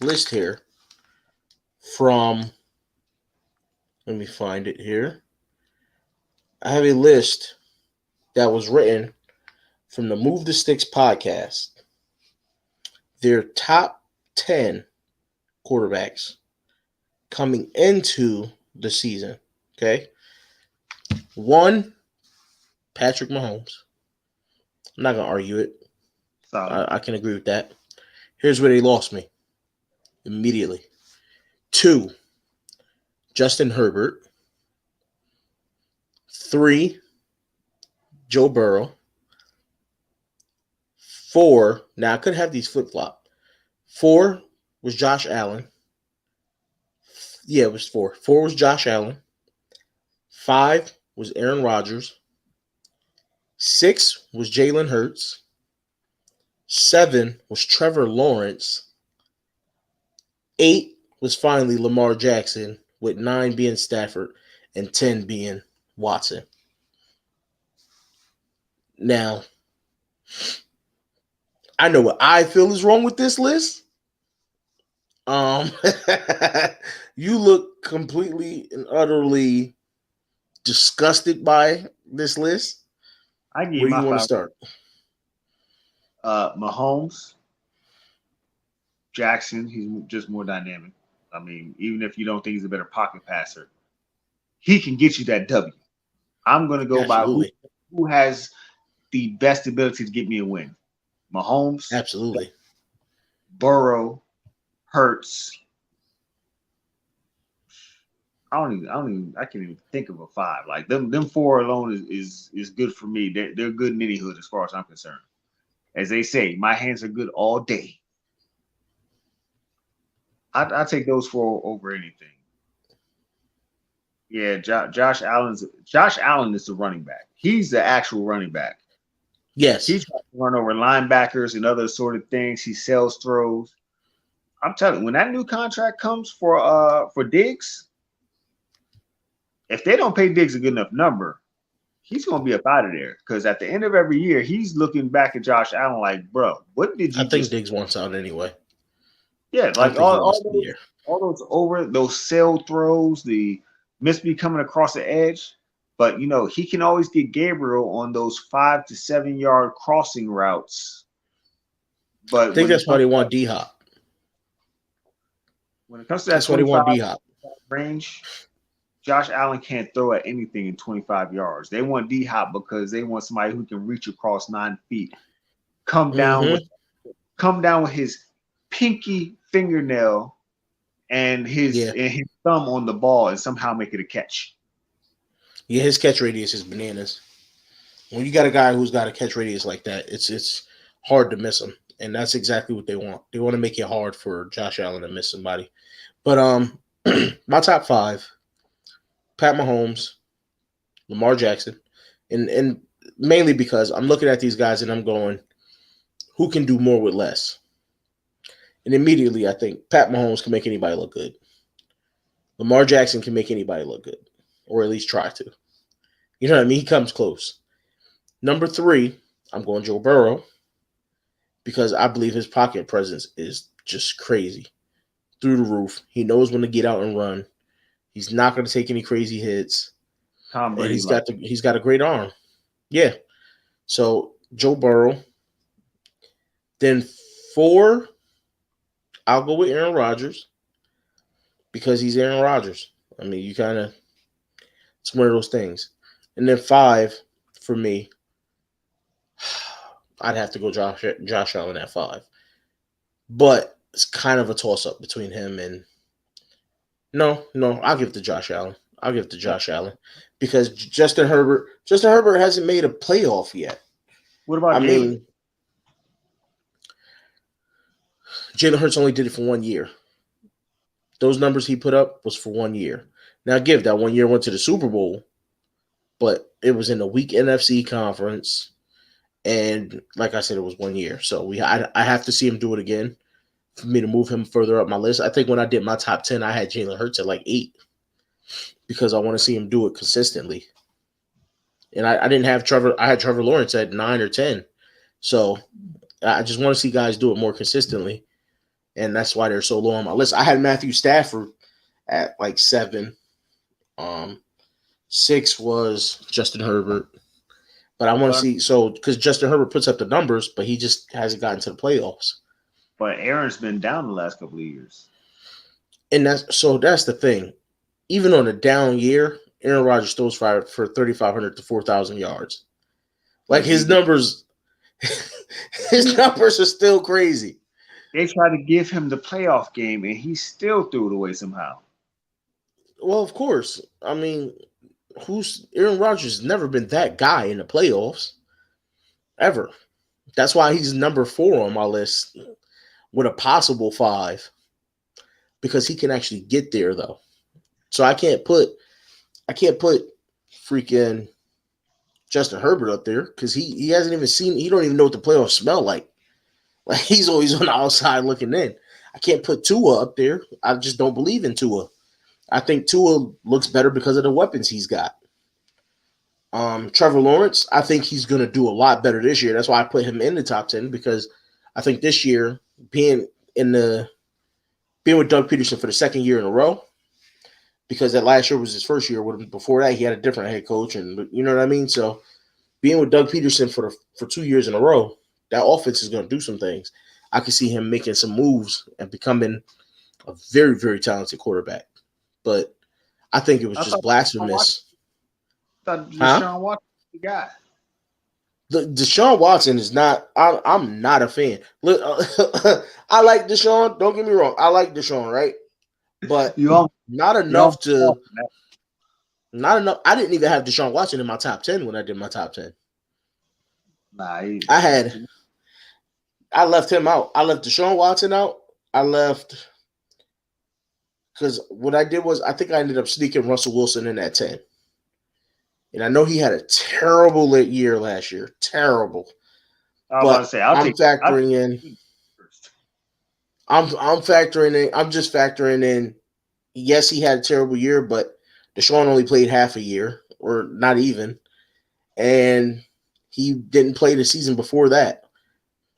list here from. Let me find it here. I have a list that was written from the Move the Sticks podcast. Their top 10 quarterbacks coming into the season. Okay. 1, Patrick Mahomes. I'm not going to argue it.
Solid.
I can agree with that. Here's where they lost me immediately. 2, Justin Herbert. 3, Joe Burrow. 4, now I could have these flip flop. 4 was Josh Allen. Yeah, it was 4. 4 was Josh Allen. 5 was Aaron Rodgers. 6 was Jalen Hurts. 7 was Trevor Lawrence. 8 was finally Lamar Jackson, with 9 being Stafford and 10 being Watson. Now, I know what I feel is wrong with this list. You look completely and utterly disgusted by this list.
I give you
Where do
my
you want to
5.
start?
Mahomes, Jackson. He's just more dynamic. I mean, even if you don't think he's a better pocket passer, he can get you that W. I'm going to go by
Absolutely.
who has the best ability to get me a win. Mahomes,
Absolutely.
Burrow, Hurts. I can't even think of a 5. Like them 4 alone is good for me. They're good in any hood as far as I'm concerned. As they say, my hands are good all day. I take those 4 over anything. Yeah, Josh Allen is the running back. He's the actual running back. He
Yes.
tries to run over linebackers and other sort of things. He sells throws. I'm telling you, when that new contract comes for Diggs, if they don't pay Diggs a good enough number, he's going to be up out of there. Because at the end of every year, he's looking back at Josh Allen like, bro, what did
I
you
think
just?
Diggs wants out anyway.
Yeah,
I
like
think he wants to be here.
all those sell throws, the Missby coming across the edge. But he can always get Gabriel on those 5 to 7 yard crossing routes.
I
But
think that's why they want D Hop.
when it comes to that
That's why they
25
want D Hop.
range, Josh Allen can't throw at anything in 25 yards. They want D Hop because they want somebody who can reach across 9 feet, come down
Mm-hmm.
with his pinky fingernail and
Yeah.
his thumb on the ball and somehow make it a catch.
Yeah, his catch radius is bananas. When you got a guy who's got a catch radius like that, it's hard to miss him, and that's exactly what they want. They want to make it hard for Josh Allen to miss somebody. But my top five: Pat Mahomes, Lamar Jackson, and mainly because I'm looking at these guys and I'm going, who can do more with less? And immediately I think Pat Mahomes can make anybody look good. Lamar Jackson can make anybody look good, or at least try to. You know what I mean? He comes close. Number three, I'm going Joe Burrow because I believe his pocket presence is just crazy through the roof. He knows when to get out and run. He's not going to take any crazy hits,
Tom
and
Brady like
he's got a great arm. Yeah. So Joe Burrow. Then four, I'll go with Aaron Rodgers because he's Aaron Rodgers. I mean, you kind of it's one of those things. And then five for me, I'd have to go Josh Allen at five. But it's kind of a toss up between him and no, I'll give it to Josh Allen. I'll give it to
that.
Josh Allen because Justin Herbert hasn't made a playoff yet.
What
I
about Jalen?
mean, Jalen Hurts only did it for 1 year. Those numbers he put up was for 1 year. Now, give that 1 year went to the Super Bowl, but it was in a weak NFC conference, and like I said, it was 1 year. So I have to see him do it again for me to move him further up my list. I think when I did my top 10, I had Jalen Hurts at like 8 because I want to see him do it consistently. And I didn't have Trevor. I had Trevor Lawrence at 9 or 10. So I just want to see guys do it more consistently, and that's why they're so low on my list. I had Matthew Stafford at like 7. Um, 6 was Justin Herbert. But I want to see because Justin Herbert puts up the numbers, but he just hasn't gotten to the playoffs.
But Aaron's been down the last couple of years.
And that's the thing. Even on a down year, Aaron Rodgers throws for 3,500 to 4,000 yards. Like
But
his numbers, his numbers are still crazy.
they tried to give him the playoff game, and he still threw it away somehow.
Well, of course. I mean, who's Aaron Rodgers has never been that guy in the playoffs ever. That's why he's number 4 on my list with a possible 5 because he can actually get there though. So I can't put freaking Justin Herbert up there because he hasn't even seen. He don't even know what the playoffs smell like. Like he's always on the outside looking in. I can't put Tua up there. I just don't believe in Tua. I think Tua looks better because of the weapons he's got. Trevor Lawrence, I think he's going to do a lot better this year. That's why I put him in the top 10 because I think this year being with Doug Peterson for the second year in a row, because that last year was his first year. Before that, he had a different head coach, and you know what I mean. So being with Doug Peterson for 2 years in a row, that offense is going to do some things. I can see him making some moves and becoming a very, very talented quarterback. But I think it was
I
just
thought
blasphemous.
Deshaun Watson was the guy.
Deshaun Watson is not. I'm not a fan. Look, I like Deshaun. Don't get me wrong. I like Deshaun, right? But not enough to. Not enough. I didn't even have Deshaun Watson in my top 10 when I did my top 10.
Nah,
I left him out. I left Deshaun Watson out. I left because what I did was I think I ended up sneaking Russell Wilson in at 10. And I know he had a terrible year last year. Terrible.
I was about to say, I'm
factoring in. I'm factoring in. I'm just factoring in. Yes, he had a terrible year, but Deshaun only played half a year, or not even, and he didn't play the season before that.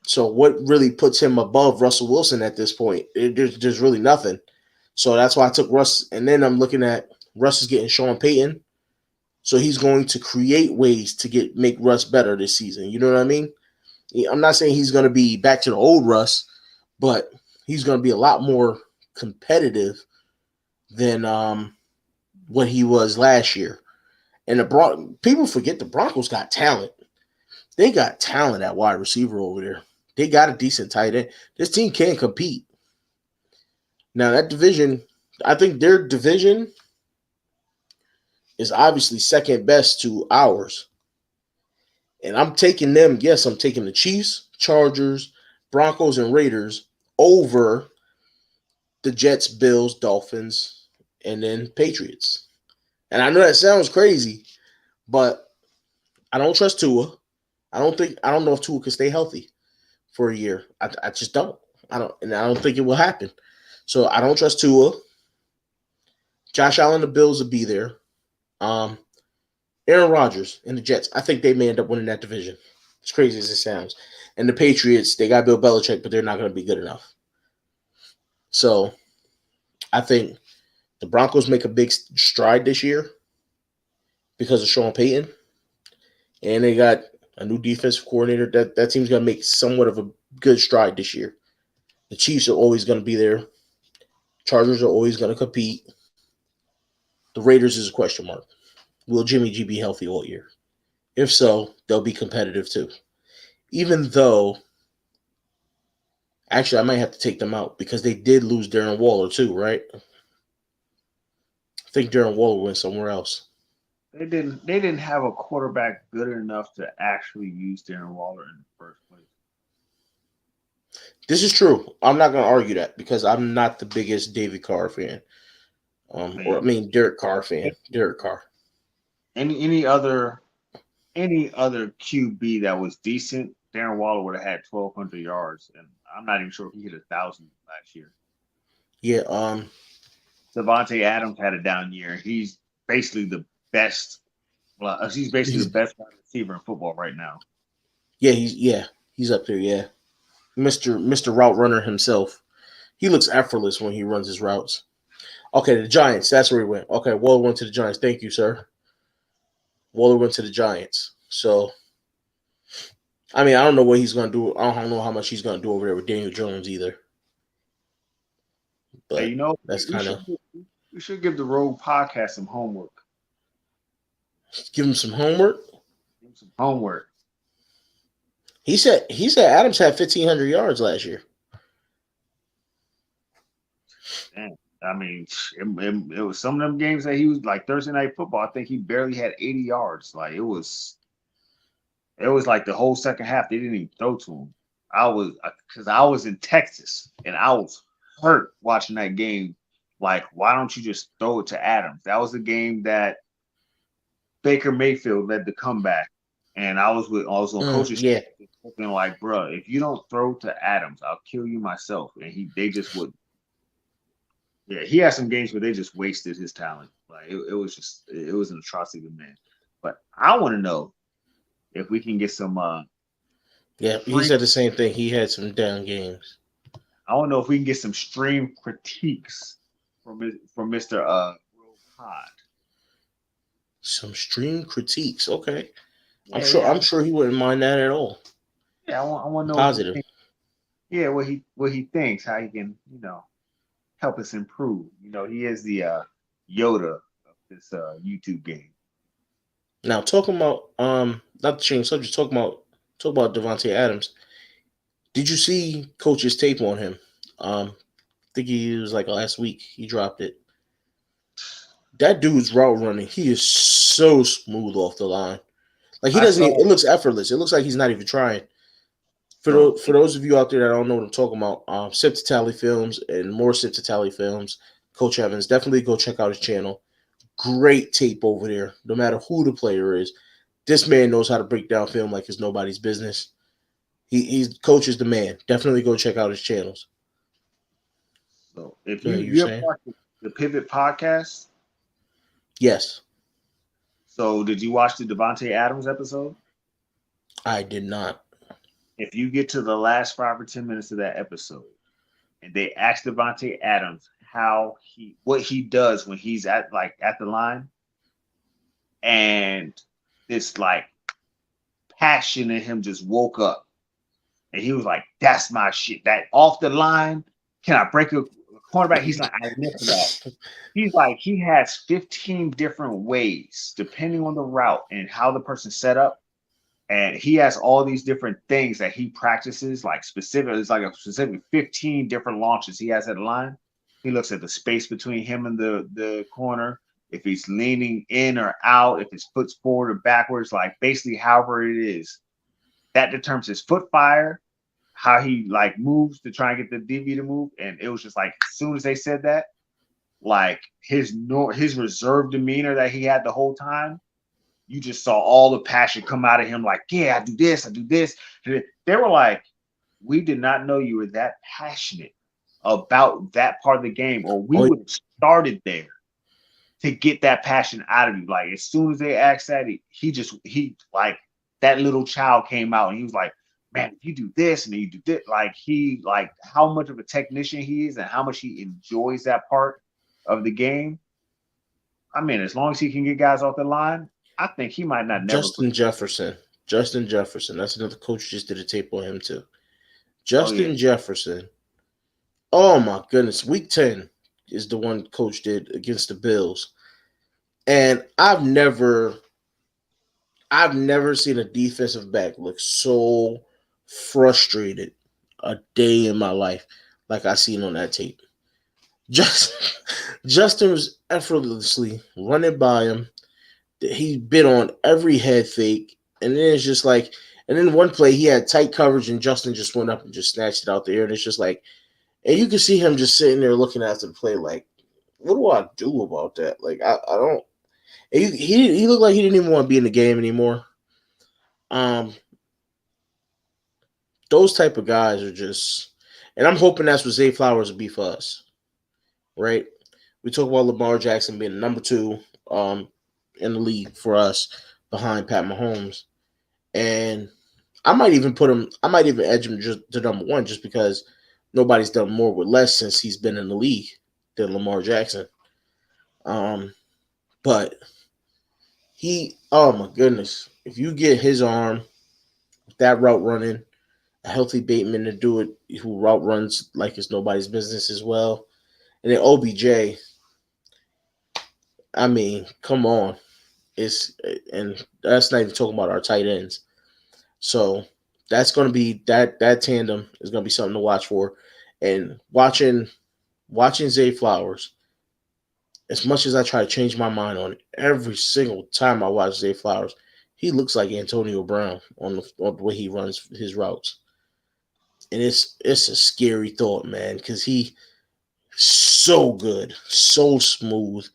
So what really puts him above Russell Wilson at this point? There's really nothing. So that's why I took Russ, and then I'm looking at Russ is getting Sean Payton, so he's going to create ways to make Russ better this season. You know what I mean? I'm not saying he's going to be back to the old Russ, but he's going to be a lot more competitive than what he was last year. And people forget the Broncos got talent. They got talent at wide receiver over there. They got a decent tight end. This team can compete. Now that division, I think their division is obviously second best to ours. And I'm taking them. Yes, I'm taking the Chiefs, Chargers, Broncos, and Raiders over the Jets, Bills, Dolphins, and then Patriots. And I know that sounds crazy, but I don't trust Tua. I don't know if Tua can stay healthy for a year. I just don't. I don't think it will happen. So I don't trust Tua. Josh Allen, the Bills will be there. Um, Aaron Rodgers and the Jets. I think they may end up winning that division. As crazy as it sounds. And the Patriots, they got Bill Belichick, but they're not going to be good enough. So I think the Broncos make a big stride this year because of Sean Payton, and they got a new defensive coordinator. That team's going to make somewhat of a good stride this year. The Chiefs are always going to be there. Chargers are always going to compete. The Raiders is a question mark. Will Jimmy G be healthy all year? If so, they'll be competitive too. Even though, actually, I might have to take them out because they did lose Darren Waller too, right? I think Darren Waller went somewhere else.
They didn't have a quarterback good enough to actually use Darren Waller in the first place.
This is true. I'm not going to argue that because I'm not the biggest David Carr fan.
I
Or I
mean,
mean Derek Carr fan. Derek Carr.
any other QB that was decent, Darren Waller would have had 1,200 yards, and I'm not even sure if he hit 1,000 last year.
Yeah.
Devontae Adams had a down year. He's basically the best. Well, he's basically the
He's
best wide receiver in football right now.
he's up there. Yeah. Mister Route Runner himself. He looks effortless when he runs his routes. Okay, the Giants. That's where he went. Okay, Waller went to the Giants. Thank you, sir. Waller went to the Giants. So I mean, I don't know what he's gonna do. I don't know how much he's gonna do over there with Daniel Jones either.
Hey,
But that's
we
kind of
should give the Rogue podcast some homework.
give him some homework.
Give him some homework.
He said Adams had 1,500 yards last year.
Damn. I mean, it was some of them games that he was like Thursday night football. I think he barely had 80 yards. Like it was like the whole second half they didn't even throw to him. Because I was in Texas and I was hurt watching that game. Like, why don't you just throw it to Adams? That was the game that Baker Mayfield led the comeback, and I was on coach's
Yeah,
looking like, bro, if you don't throw to Adams, I'll kill you myself. And they just would. Yeah, he had some games where they just wasted his talent. Like it was an atrocity to man. But I want to know if we can get some
yeah. He
free.
said the same thing. He had some down games.
I want to know if we can get some stream critiques from Mister Rogue Pod.
Some stream critiques. Okay,
Yeah,
I'm
yeah,
sure he wouldn't mind that at all.
yeah. I want to know what he
Positive.
thinks. Yeah, what he thinks, how he can help us improve. He is the Yoda of this YouTube game.
Now talking about not to change subject. Talk about Devontae Adams. Did you see Coach's tape on him? I think he was like last week. He dropped it. That dude's route running. He is so smooth off the line. Like he
I
doesn't.
saw
Even, it looks effortless. It looks like he's not even trying.
so
For those of you out there that don't know what I'm talking about, Sip to Tally Films and more Sip to Tally Films, Coach Evans, definitely go check out his channel. Great tape over there, no matter who the player is. This man knows how to break down film like it's nobody's business. He's Coach is the man. Definitely go check out his channels.
so if
Go ahead, you're
you ever
saying?
watch the Pivot podcast,
Yes,
so did you watch the Devontae Adams episode?
I did not.
If you get to the last 5 or 10 minutes of that episode, and they ask Devontae Adams what he does when he's at the line, and this like passion in him just woke up, and he was like, "That's my shit." That off the line, can I break a cornerback? He's like, "I live for that." He's like, he has 15 different ways depending on the route and how the person set up. And he has all these different things that he practices, like specific. It's like a specific 15 different launches he has at the line. He looks at the space between him and the corner. if he's leaning in or out, if his foot's forward or backwards, like basically however it is, that determines his foot fire, how he like moves to try and get the DB to move. And it was just like as soon as they said that, like his reserved demeanor that he had the whole time, you just saw all the passion come out of him. Like, yeah, I do this, I do this. They were like, we did not know you were that passionate about that part of the game, or we
Oh,
would have started there to get that passion out of you. Like as soon as they asked that, he like that little child came out and he was like, man, if you do this and you do this, like he like how much of a technician he is and how much he enjoys that part of the game. I mean, as long as he can get guys off the line, I think he might not never put.
Justin Jefferson. Justin Jefferson. That's another coach just did a tape on him too.
Oh yeah,
Justin Jefferson. Oh my goodness. Week 10 is the one coach did against the Bills. And I've never seen a defensive back look so frustrated a day in my life like I seen on that tape. Just Justin was effortlessly running by him. He bit on every head fake, and then it's just like, and then one play he had tight coverage, and Justin just went up and just snatched it out the air, and it's just like, and you can see him just sitting there looking after the play, like, what do I do about that? Like, I don't. He looked like he didn't even want to be in the game anymore. Um, those type of guys are just, and I'm hoping that's what Zay Flowers will be for us, right? We talk about Lamar Jackson being number two um, in the league for us behind Pat Mahomes. And I might even put him, I might even edge him just to number one just because nobody's done more with less since he's been in the league than Lamar Jackson. Um, but oh my goodness, if you get his arm, that route running, a healthy Bateman to do it, who route runs like it's nobody's business as well, and then OBJ, I mean, come on, it's and that's not even talking about our tight ends. So that's going to be that tandem is going to be something to watch for, and watching Zay Flowers. As much as I try to change my mind on it, every single time I watch Zay Flowers, he looks like Antonio Brown on the way he runs his routes, and it's a scary thought, man, because he so good, so smooth,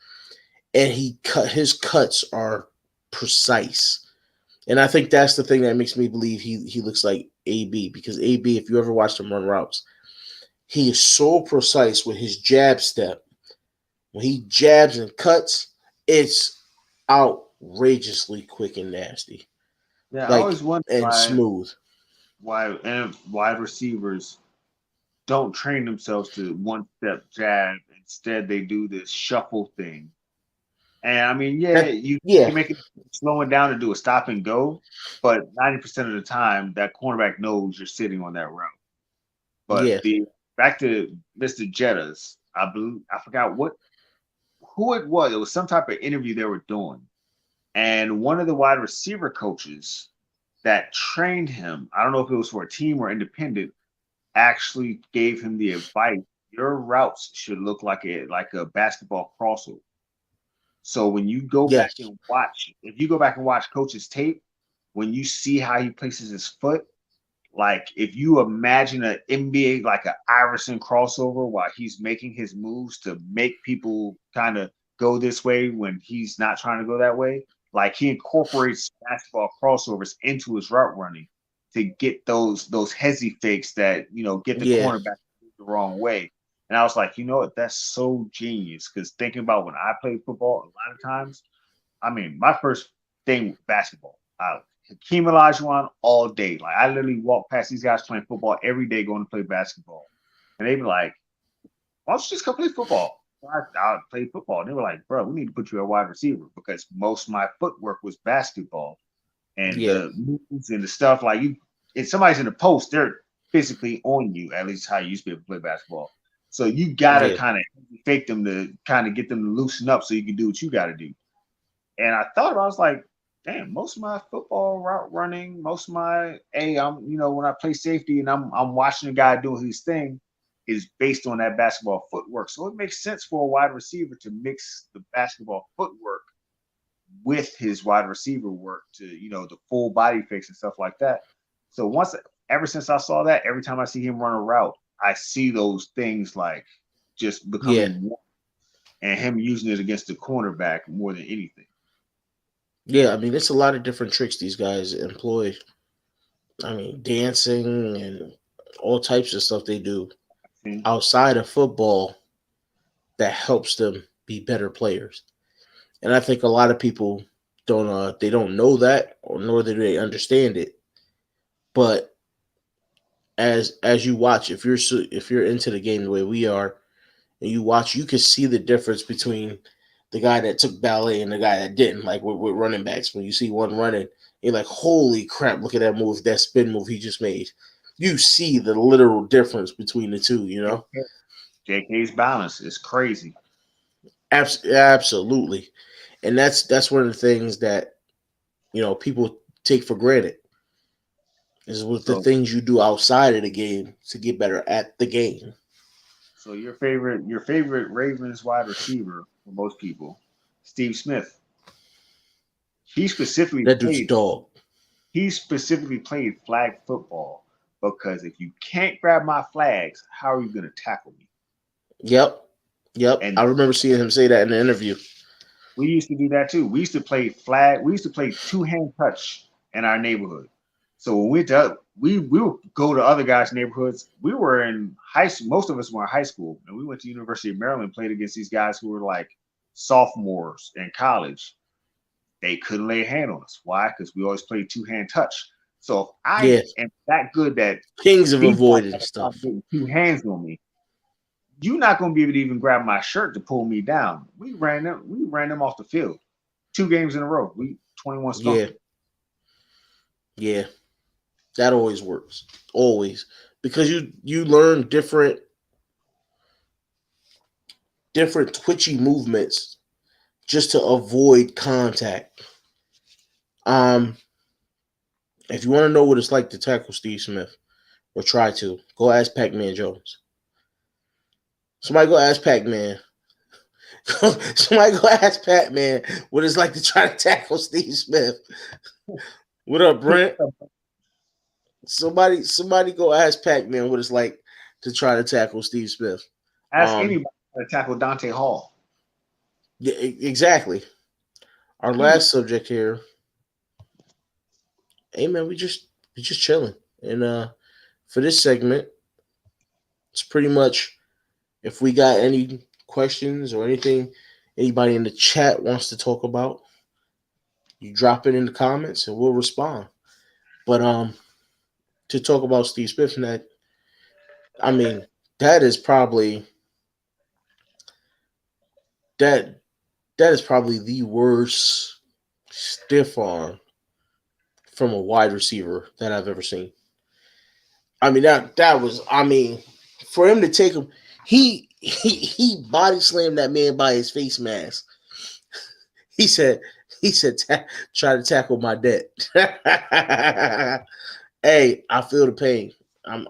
and his cuts are precise. And I think that's the thing that makes me believe he looks like AB, because AB, if you ever watched him run routes, he is so precise with his jab step. When he jabs and cuts, it's outrageously quick and nasty,
yeah. I
like,
always wonder
and smooth.
why wide receivers don't train themselves to one step jab. Instead, they do this shuffle thing. And I mean, yeah,
That
you
yeah
can make it slowing down to do a stop and go, but 90% of the time, that cornerback knows you're sitting on that route. But
yeah
the back to Mr. Jettas, I forgot who it was. It was some type of interview they were doing, and one of the wide receiver coaches that trained him, I don't know if it was for a team or independent, actually gave him the advice: your routes should look like a basketball crossover. So when you go back
yes
and watch, if you go back and watch Coach's tape, when you see how he places his foot, like if you imagine an NBA like an Iverson crossover while he's making his moves to make people kind of go this way when he's not trying to go that way, like he incorporates basketball crossovers into his route running to get those hezzy fakes that get the
yeah
cornerback the wrong way. And I was like, you know what, that's so genius. Because thinking about when I played football, a lot of times, I mean, my first thing with basketball, Hakeem Olajuwon all day. Like I literally walk past these guys playing football every day, going to play basketball, and they be like, "Why don't you just go play football?" So I play football. And they were like, "Bro, we need to put you at wide receiver because most of my footwork was basketball, and
yeah
the moves and the stuff like you. If somebody's in the post, they're physically on you. At least how you used to be able to play basketball. So you gotta
yeah
kind of fake them to kind of get them to loosen up so you can do what you got to do. And I thought I was like, damn, most of my football route running, most of my hey, I'm when I play safety and I'm watching the guy doing his thing, is based on that basketball footwork. So it makes sense for a wide receiver to mix the basketball footwork with his wide receiver work to, the full body fix and stuff like that. So ever since I saw that, every time I see him run a route, I see those things like just
Yeah.
becoming more, and him using it against the cornerback more than anything.
Yeah, I mean, it's a lot of different tricks these guys employ. I mean, dancing and all types of stuff they do
See?
outside of football that helps them be better players. And I think a lot of people don't know that, or nor do they understand it. But as you watch, if you're into the game the way we are, and you watch, you can see the difference between the guy that took ballet and the guy that didn't. Like with running backs, when you see one running, you're like, "Holy crap! Look at that move, that spin move he just made." You see the literal difference between the two. You know,
JK's balance is crazy.
Absolutely, and that's one of the things that people take for granted is with the
So,
things you do outside of the game to get better at the game.
so your favorite Ravens wide receiver for most people, Steve Smith. He specifically
That dude's a
played
dog.
he specifically played flag football because if you can't grab my flags, how are you going to tackle me?
Yep, yep. I
And
remember seeing him say that in the interview.
we used to do that too. We used to play flag. We used to play two hand touch in our neighborhood. So when we would go to other guys' neighborhoods. We were in high school. Most of us were in high school, and we went to University of Maryland, played against these guys who were like sophomores in college. They couldn't lay a hand on us. Why? Because we always played two hand touch. So if I
Yeah,
am that good that
kings of
these guys
avoiding
got to stop
stuff.
getting two hands on me, you're not going to be able to even grab my shirt to pull me down. We ran them off the field 2 games in a row. We 21 skunked
Yeah,
them.
yeah. That always works. Always. Because you learn different twitchy movements just to avoid contact. Um if you want to know what it's like to tackle Steve Smith, or try to, go ask Pac-Man Jones. Somebody go ask Pac-Man. Somebody go ask Pac-Man what it's like to try to tackle Steve Smith. What up, Brent? Somebody go ask Pac-Man what it's like to try to tackle Steve Smith.
Ask anybody how to tackle Dante Hall.
Yeah, exactly. Our
He was
last subject here. Hey man, we just chilling. And for this segment, it's pretty much, if we got any questions or anything anybody in the chat wants to talk about, you drop it in the comments and we'll respond. But to talk about Steve Smith and that, I mean, that is probably that that is probably the worst stiff arm from a wide receiver that I've ever seen. I mean, that was, I mean, for him to take him, he body slammed that man by his face mask. He said try to tackle my debt. Hey, I feel the pain. I'm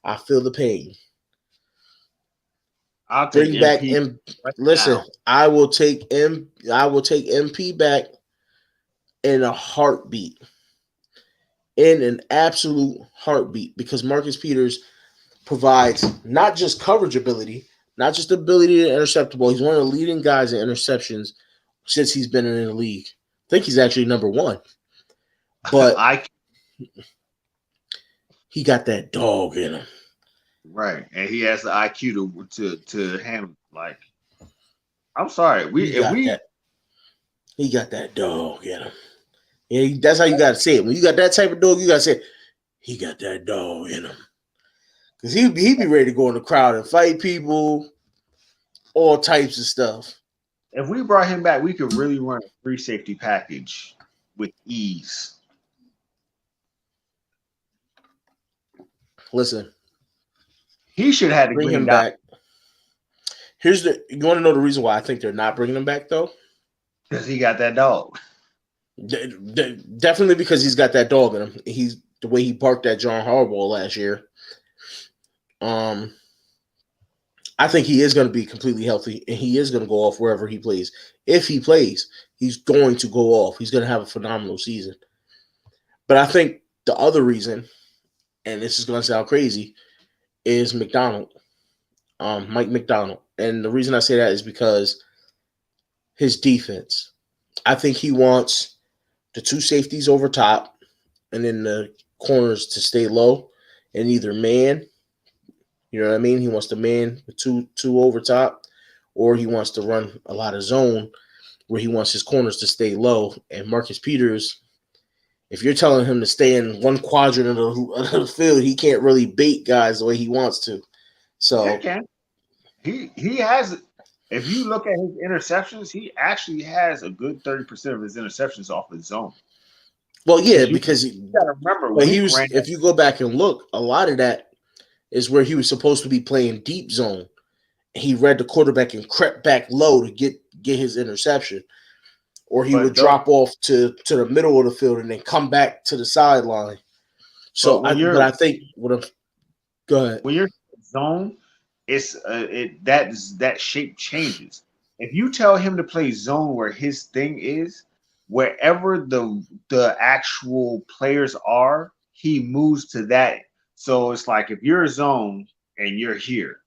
I feel the pain.
I'll take
Bring back
MP
M.
right
Listen,
now.
I will take M. I will take MP back in a heartbeat. In an absolute heartbeat, because Marcus Peters provides not just coverage ability, not just the ability to intercept the ball. He's one of the leading guys in interceptions since he's been in the league. I think he's actually number one. But
I
he got that dog in him.
right, and he has the IQ to handle. Like, I'm sorry, we
He
if
got
we
that. He got that dog in him. Yeah, that's how you got to say it. When you got that type of dog, you got to say, he got that dog in him. Because he'd be ready to go in the crowd and fight people, all types of stuff.
if we brought him back, we could really run a free safety package with ease.
Listen,
He should have had to
bring
bring
him
down
back. You want to know the reason why I think they're not bringing him back, though?
because he got that dog.
Definitely because he's got that dog in him. He's the way he barked at John Harbaugh last year. I think he is going to be completely healthy, and he is going to go off wherever he plays. If he plays, he's going to go off. He's going to have a phenomenal season. But I think the other reason, and this is going to sound crazy, is McDonald, Mike McDonald. And the reason I say that is because his defense. I think he wants the two safeties over top, and then the corners to stay low, and either man. You know what I mean? He wants to man with two over top, or he wants to run a lot of zone where he wants his corners to stay low. And Marcus Peters, if you're telling him to stay in one quadrant of the field, he can't really bait guys the way he wants to.
Yeah, he
So,
can. He has. If you look at his interceptions, he actually has a good 30% of his interceptions off his zone.
well, yeah,
Because
because
you got to remember,
but he
Wink
was.
ran.
If you go back and look, a lot of that is where he was supposed to be playing deep zone. He read the quarterback and crept back low to get his interception, or he would
But though,
drop off to the middle of the field and then come back to the sideline.
but
But I think what I'm go ahead.
when you're zone, it's that shape changes. If you tell him to play zone where his thing is, wherever the actual players are, he moves to that. So it's like if you're a zone and you're here,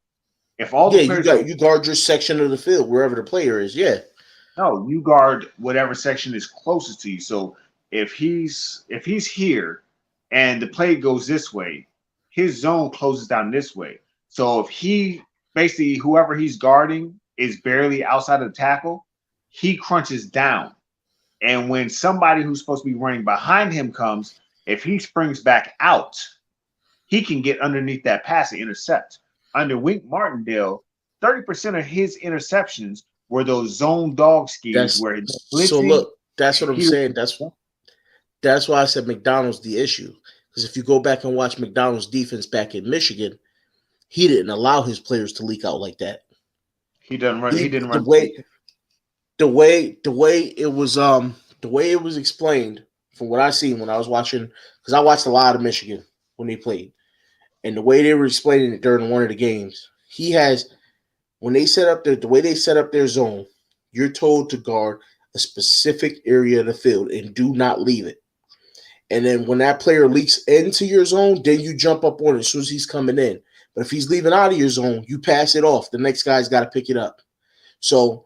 if all the
Yeah,
players are
you guard your section of the field wherever the player is. Yeah,
no, you guard whatever section is closest to you. So if he's here and the play goes this way, his zone closes down this way. So if he basically whoever he's guarding is barely outside of the tackle, he crunches down. And when somebody who's supposed to be running behind him comes, if he springs back out, he can get underneath that pass and intercept. Under Wink Martindale, 30% of his interceptions were those zone dog schemes
that's
where they're
so.
blitzing
Look, that's
and
what I'm
Peter.
saying. That's why I said McDonald's the issue. Because if you go back and watch McDonald's defense back in Michigan, he didn't allow his players to leak out like that.
He doesn't run. He
He
didn't
the
run.
way the way it was explained from what I seen when I was watching, because I watched a lot of Michigan when they played, and the way they were explaining it during one of the games, he has when they set up the way they set up their zone, you're told to guard a specific area of the field and do not leave it. And then when that player leaks into your zone, then you jump up on it as soon as he's coming in. But if he's leaving out of your zone, you pass it off. The next guy's got to pick it up. So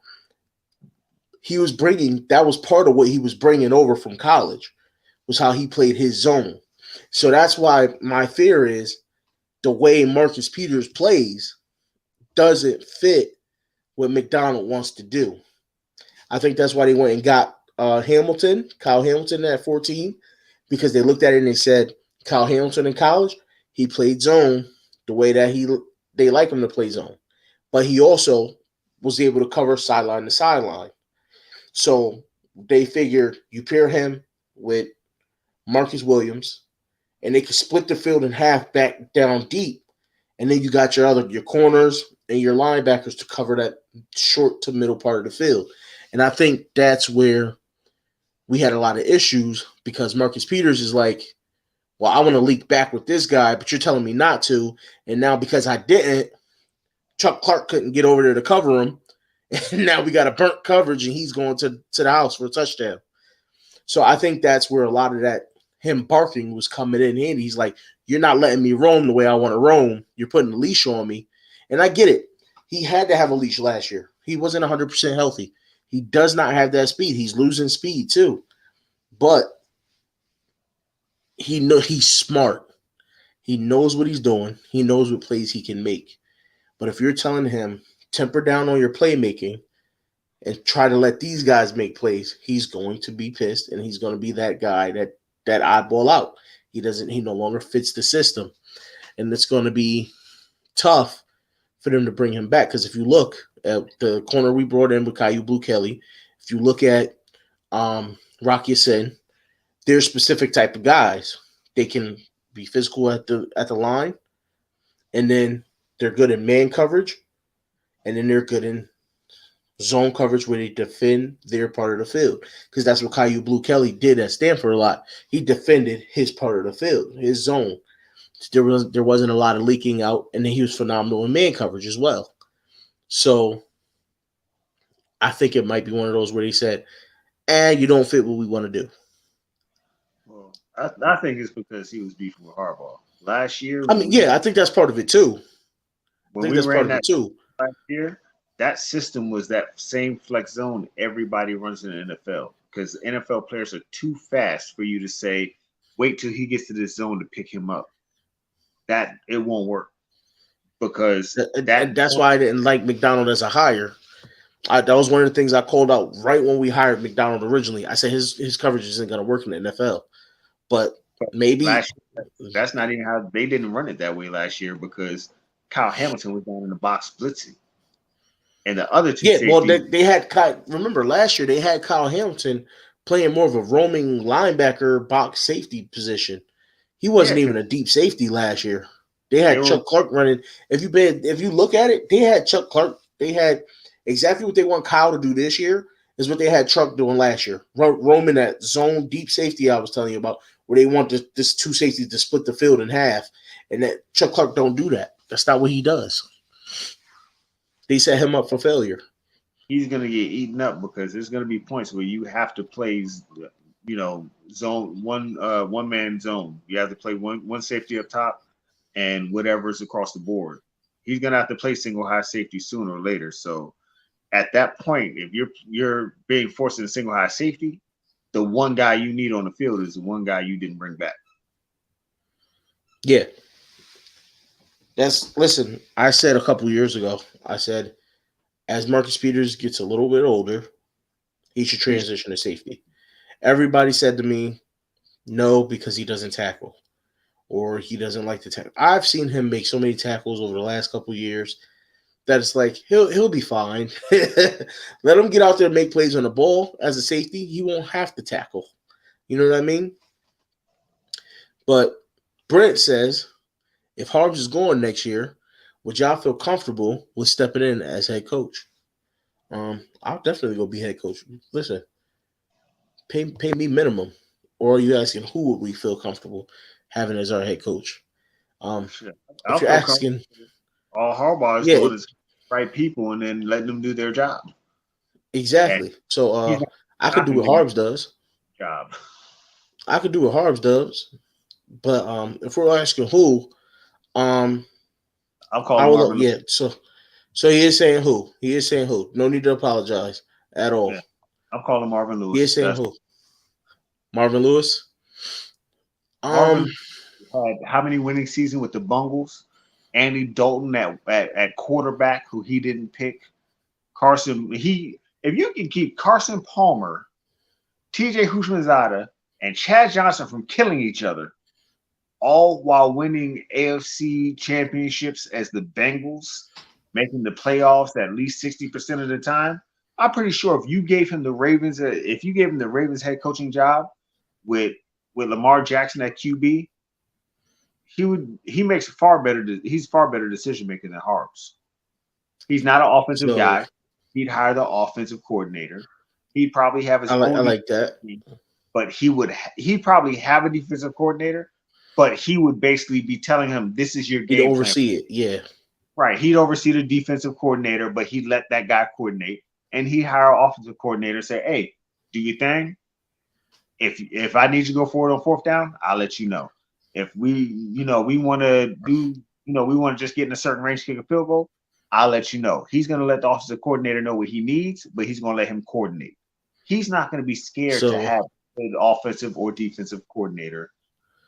he was bringing that was part of what he was bringing over from college was how he played his zone. So that's why my fear is the way Marcus Peters plays doesn't fit what McDonald wants to do. I think that's why they went and got Kyle Hamilton at 14, because they looked at it and they said Kyle Hamilton in college, he played zone the way that they like him to play zone, but he also was able to cover sideline to sideline. So they figured you pair him with Marcus Williams, and they could split the field in half back down deep, and then you got your corners and your linebackers to cover that short to middle part of the field. And I think that's where we had a lot of issues because Marcus Peters is like, well, I want to leak back with this guy, but you're telling me not to. And now because I didn't, Chuck Clark couldn't get over there to cover him. And now we got a burnt coverage and he's going to the house for a touchdown. So I think that's where a lot of that him barking was coming in handy. He's like, you're not letting me roam the way I want to roam. You're putting a leash on me. And I get it. He had to have a leash last year. He wasn't 100% healthy. He does not have that speed. He's losing speed too. But he's smart. He knows what he's doing. He knows what plays he can make. But if you're telling him temper down on your playmaking and try to let these guys make plays, he's going to be pissed and he's going to be that guy that oddball out. He no longer fits the system. And it's going to be tough for them to bring him back. Because if you look at the corner we brought in with Caillou Blue Kelly, if you look at Rocky Sin, they're specific type of guys. They can be physical at the line, and then they're good in man coverage, and then they're good in zone coverage where they defend their part of the field. Because that's what Caillou Blue Kelly did at Stanford a lot. He defended his part of the field, his zone. There wasn't a lot of leaking out, and then he was phenomenal in man coverage as well. So I think it might be one of those where he said, "And you don't fit what we want to do."
Well, I think it's because he was beefing with Harbaugh last year
I mean,
when
yeah, I think that's part of it too. I think
we
that's part
ran
of it
that
too.
last year. That system was that same flex zone everybody runs in the NFL because NFL players are too fast for you to say, wait till he gets to this zone to pick him up. That it won't work because that
And that's why I didn't like McDonald as a hire. That was one of the things I called out right when we hired McDonald originally. I said his coverage isn't going to work in the NFL, but maybe.
last year, that's not even how they didn't run it that way last year because Kyle Hamilton was down in the box blitzing, and the other two
Yeah, well,
safeties,
they had Kyle. Remember last year they had Kyle Hamilton playing more of a roaming linebacker box safety position. He
yeah,
wasn't
because
even a deep safety last year. They
they
had
were
Chuck Clark running. If you look at it, they had Chuck Clark. They had exactly what they want Kyle to do this year is what they had Chuck doing last year. Roaming that zone deep safety I was telling you about, where they want this two safeties to split the field in half, and that Chuck Clark don't do that. That's not what he does. They set him up for failure.
he's going to get eaten up because there's going to be points where you have to play, zone one man zone. You have to play one safety up top and whatever's across the board. He's going to have to play single high safety sooner or later. So at that point, if you're being forced into single high safety, the one guy you need on the field is the one guy you didn't bring back.
Yeah, listen. I said a couple years ago. I said as Marcus Peters gets a little bit older, he should
He's
transition to safety. Everybody said to me, no, because he doesn't tackle or he doesn't like to tackle. I've seen him make so many tackles over the last couple years that it's like he'll be fine. Let him get out there and make plays on the ball as a safety. He won't have to tackle. You know what I mean? But Brent says if Harbs is going next year, would y'all feel comfortable with stepping in as head coach? I'll definitely go be head coach. Listen, pay me minimum. Or are you asking who would we feel comfortable having as our head coach? Um,
shit.
if
I'll
you're
feel comfortable.
asking,
All Harbaugh is
yeah,
doing is right people and then letting them do their job. And
exactly. So
he's not
I could do
stopping
what
them
Harbs does.
job.
I could do what Harbs does. But if we're asking who, um,
I'm
I
calling
will.
Marvin Lewis.
Yeah. So he is saying who. He is saying who. No need to apologize at all.
Yeah, I'm calling Marvin
He is
Lewis.
saying
That's
who. Marvin Lewis.
Marvin
Um,
had how many winning season with the Bungles? Andy Dalton at quarterback, who he didn't pick. Carson, if you can keep Carson Palmer, TJ Houshmandzadeh, and Chad Johnson from killing each other, all while winning AFC championships as the Bengals, making the playoffs at least 60% of the time. I'm pretty sure if you gave him the Ravens, head coaching job with Lamar Jackson at QB, he's far better decision making than Harbs. He's not an offensive
so
guy. He'd hire the offensive coordinator. He'd probably have his
I
own
like that.
team, but he'd probably have a defensive coordinator, but he would basically be telling him this is your
He'd
game plan.
oversee it. Yeah.
Right. He'd oversee the defensive coordinator, but he'd let that guy coordinate. And he'd hire an offensive coordinator, say, hey, do your thing. If I need you to go forward on fourth down, I'll let you know. If we want to we want to just get in a certain range to kick a field goal, I'll let you know. He's going to let the offensive coordinator know what he needs, but he's going to let him coordinate. He's not going to be scared to
So
have an offensive or defensive coordinator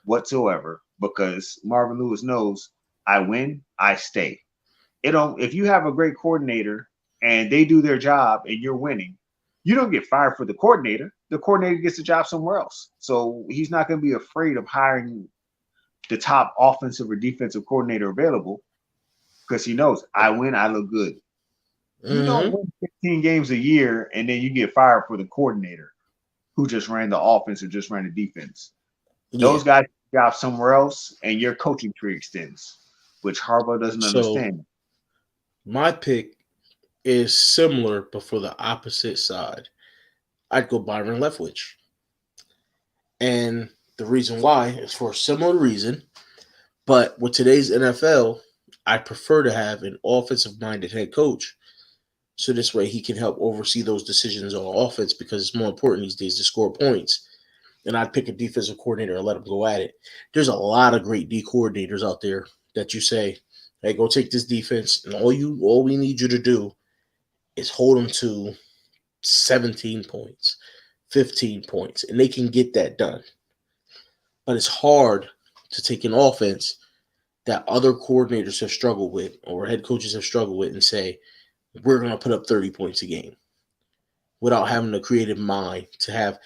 whatsoever because Marvin Lewis knows I win, I stay. If you have a great coordinator and they do their job and you're winning, you don't get fired for the coordinator. The coordinator gets a job somewhere else. So he's not going to be afraid of hiring the top offensive or defensive coordinator available because he knows I win, I look good. You don't
mm-hmm.
win 15 games a year and then you get fired for the coordinator who just ran the offense or just ran the defense.
Yeah.
Those guys get a job somewhere else and your coaching tree extends, which Harbaugh doesn't
So
understand.
my pick is similar, but for the opposite side. I'd go Byron Leftwich. And the reason why is for a similar reason. But with today's NFL, I prefer to have an offensive minded head coach. So this way he can help oversee those decisions on offense because it's more important these days to score points. And I'd pick a defensive coordinator and let him go at it. There's a lot of great D coordinators out there that you say, hey, go take this defense, and all we need you to do is hold them to 17 points, 15 points, and they can get that done. But it's hard to take an offense that other coordinators have struggled with or head coaches have struggled with and say, we're going to put up 30 points a game without having a creative mind to have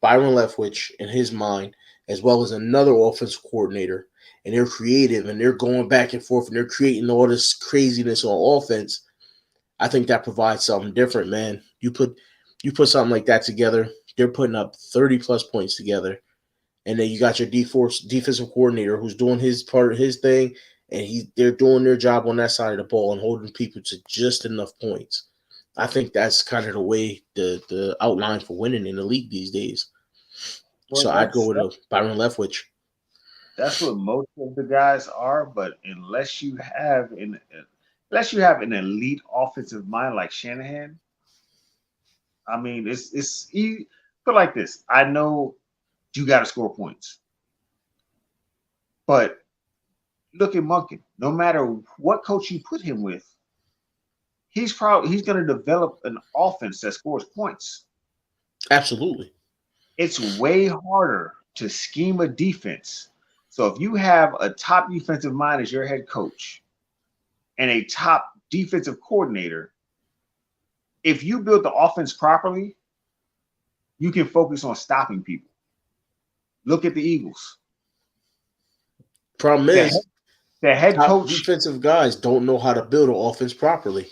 Byron Leftwich in his mind as well as another offensive coordinator, and they're creative and they're going back and forth and they're creating all this craziness on offense. I think that provides something different, man. You put something like that together, they're putting up 30 plus points together, and then you got your defensive coordinator who's doing his part of his thing, and they're doing their job on that side of the ball and holding people to just enough points. I think that's kind of the way the outline for winning in the league these days.
Well,
So I'd go with a Byron Leftwich.
that's what most of the guys are. But unless you have an elite offensive mind like Shanahan, I mean, it's easy. But like this, I know you got to score points, but look at Monken. No matter what coach you put him with, he's going to develop an offense that scores points.
Absolutely.
It's way harder to scheme a defense. So if you have a top defensive mind as your head coach and a top defensive coordinator, if you build the offense properly, you can focus on stopping people. Look at the Eagles.
Problem
The,
is,
the head
top
coach,
defensive guys don't know how to build an offense properly.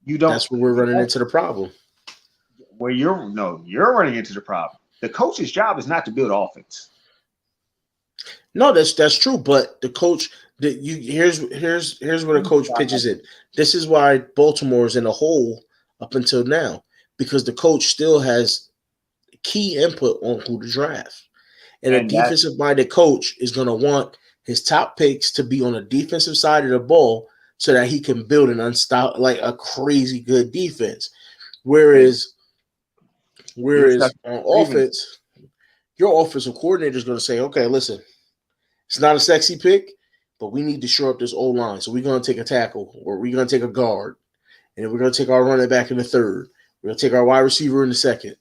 you don't,
That's where we're running into the problem.
where you're, no, you're running into the problem. The coach's job is not to build offense.
No, that's true. But the coach, here's where the coach pitches in. This is why Baltimore is in a hole up until now because the coach still has key input on who to draft, and a
And that's
defensive minded coach is going to want his top picks to be on the defensive side of the ball so that he can build an unstop like a crazy good defense.
and
Whereas
you're stuck
whereas on
in Ravens.
offense, your offensive coordinator is going to say, okay, listen, it's not a sexy pick, but we need to shore up this old line. So we're going to take a tackle or we're going to take a guard. And then we're going to take our running back in the third. We're going to take our wide receiver in the second.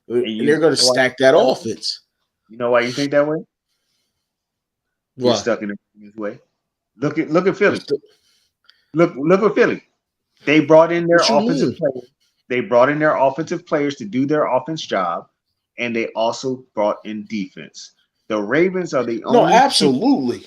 And
And
they're going to
why
stack that offense.
you know why you think that way? You're
Why?
stuck in the Ravens way. Look at Philly. Look at Philly. They brought in their
What you
offensive
mean?
players. They brought in their offensive players to do their offense job, and they also brought in defense. The Ravens are the
No,
only team,
absolutely.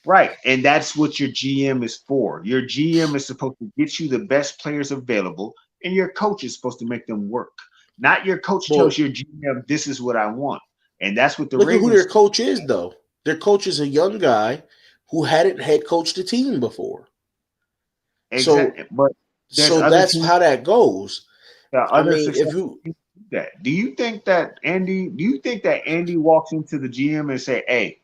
right? And that's what your GM is for. Your GM is supposed to get you the best players available, and your coach is supposed to make them work. Not your coach tells
Well,
your GM, this is what I want. And that's what the
look at who their
Ravens
coach is, though. Their coach is a young guy who hadn't head coached a team before. So,
exactly. But there's
so
other
that's
teams,
how that goes.
there are
I
other
mean, if
successful
you
teams do that. Do you think that Andy walks into the GM and say, hey,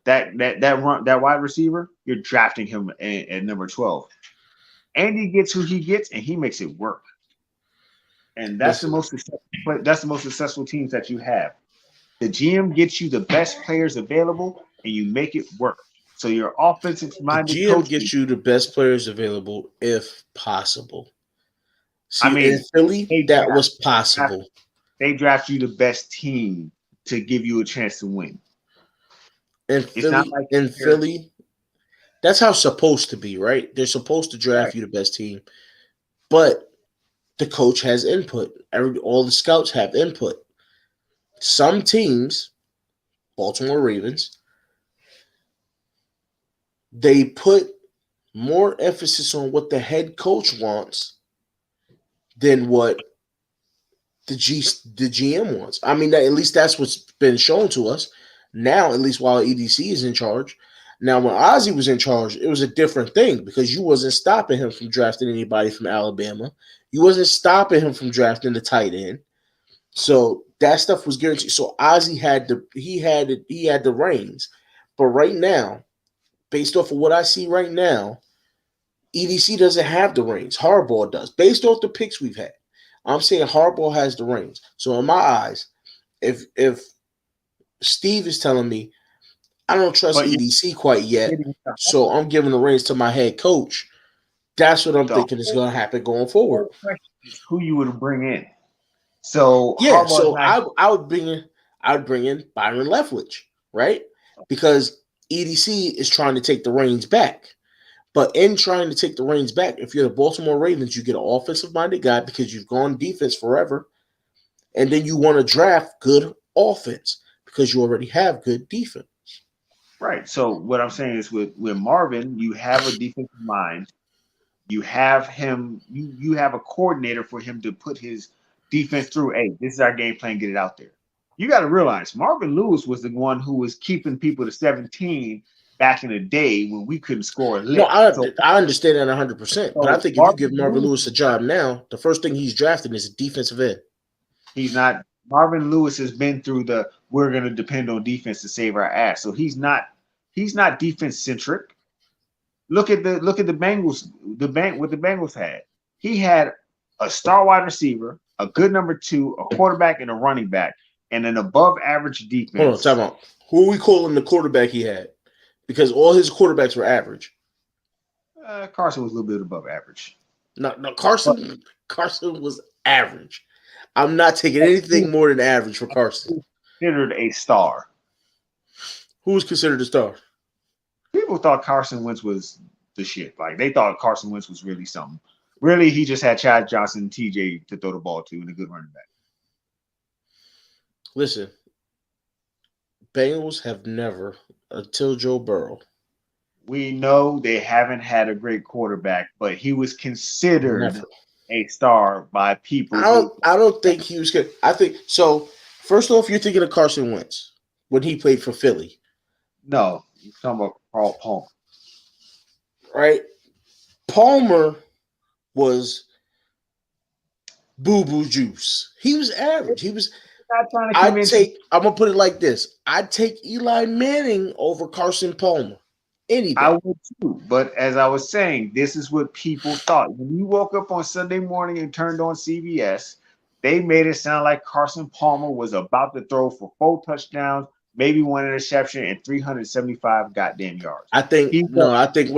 that wide receiver, you're drafting him at number 12. Andy gets who he gets and he makes it work. And
listen,
that's the most successful teams that you have. The GM gets you the best players available and you make it work. So your offensive
the
minded
GM
coach,
gets you the best players available if possible.
I
See, in
mean,
Philly,
they
that
draft
was
they draft
possible.
they draft you the best team to give you a chance to win.
In
It's not
Philly,
like
in
they're
Philly, that's how it's supposed to be, right? They're supposed to
right.
draft you the best team, but the coach has input. All the scouts have input. Some teams, Baltimore Ravens, they put more emphasis on what the head coach wants than what the GM wants. I mean, at least that's what's been shown to us. Now, at least while EDC is in charge. Now, when Ozzy was in charge, it was a different thing because you wasn't stopping him from drafting anybody from Alabama. You wasn't stopping him from drafting the tight end. So that stuff was guaranteed. So Ozzy had the reins. But right now, based off of what I see right now, EDC doesn't have the reins. Harbaugh does, based off the picks we've had. I'm saying Harbaugh has the reins. So in my eyes, if Steve is telling me I don't trust
But
EDC quite yet,
getting
so I'm giving the reins to my head coach. That's what I'm
the
thinking is going to happen going forward.
whole question is who you would bring in. So
Yeah,
Harbaugh's
so
not.
I would bring in Byron Leftwich, right? Because EDC is trying to take the reins back. But in trying to take the reins back, if you're the Baltimore Ravens, you get an offensive minded guy because you've gone defense forever. And then you want to draft good offense because you already have good defense.
Right. So what I'm saying is with Marvin, you have a defensive mind. You have him. You have a coordinator for him to put his defense through. Hey, this is our game plan. Get it out there. You got to realize Marvin Lewis was the one who was keeping people to 17 back in the day when we couldn't score a
No,
lick.
I understand that 100%. But I
So
think if you give
Marvin
Marvin
Lewis
Lewis a job now, the first thing he's drafting is a defensive end.
He's not. Marvin Lewis has been through the. We're going to depend on defense to save our ass. So he's not. He's not defense centric. Look at the Bengals. What the Bengals had. He had a star wide receiver, a good number two, a quarterback, and a running back, and an above average
Hold on, time
defense.
out. Who are we calling the quarterback he had? Because all his quarterbacks were average.
Carson was a little bit above average.
No,
But
Carson was average. I'm not taking
he
anything more than average for Carson.
was considered a star.
Who was considered a star?
People thought Carson Wentz was the shit. Like they thought Carson Wentz was really something. Really, he just had Chad Johnson and TJ to throw the ball to and a good running back.
Listen, Bengals have never, until Joe Burrow,
We know they haven't had a great quarterback, but he was considered
never.
a star by people
I
who
don't. I don't think he was good. I think so. First off, you're thinking of Carson Wentz when he played for Philly,
no, you're talking about Carl Palmer.
right? Palmer was boo boo juice. He was average. He was.
I'm not trying to convince you.
I'm gonna put it like this. I'd take Eli Manning over Carson Palmer any
I
day.
would too, but as I was saying, this is what people thought. When you woke up on Sunday morning and turned on CBS, they made it sound like Carson Palmer was about to throw for 4 touchdowns, maybe one interception, and 375 goddamn yards.
I think
He
no.
was
I think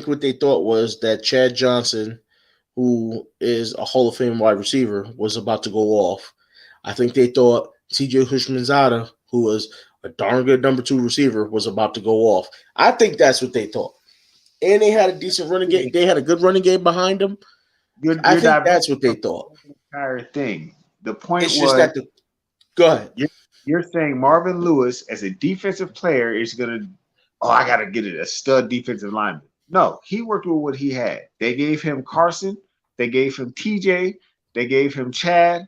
what they thought was that Chad Johnson, who is a Hall of Fame wide receiver, was about to go off. I think they thought T.J. Hushmanzada, who was a darn good number two receiver, was about to go off. I think that's what they thought. And they had a decent running game. They had a good running game behind them. I
you're
think
diverting
that's what they
from
thought.
the entire thing. The point
It's just
was
that the go ahead.
you're saying Marvin Lewis as a defensive player is gonna, oh, I gotta get it, a stud defensive lineman. No, he worked with what he had. They gave him Carson, they gave him TJ, they gave him Chad,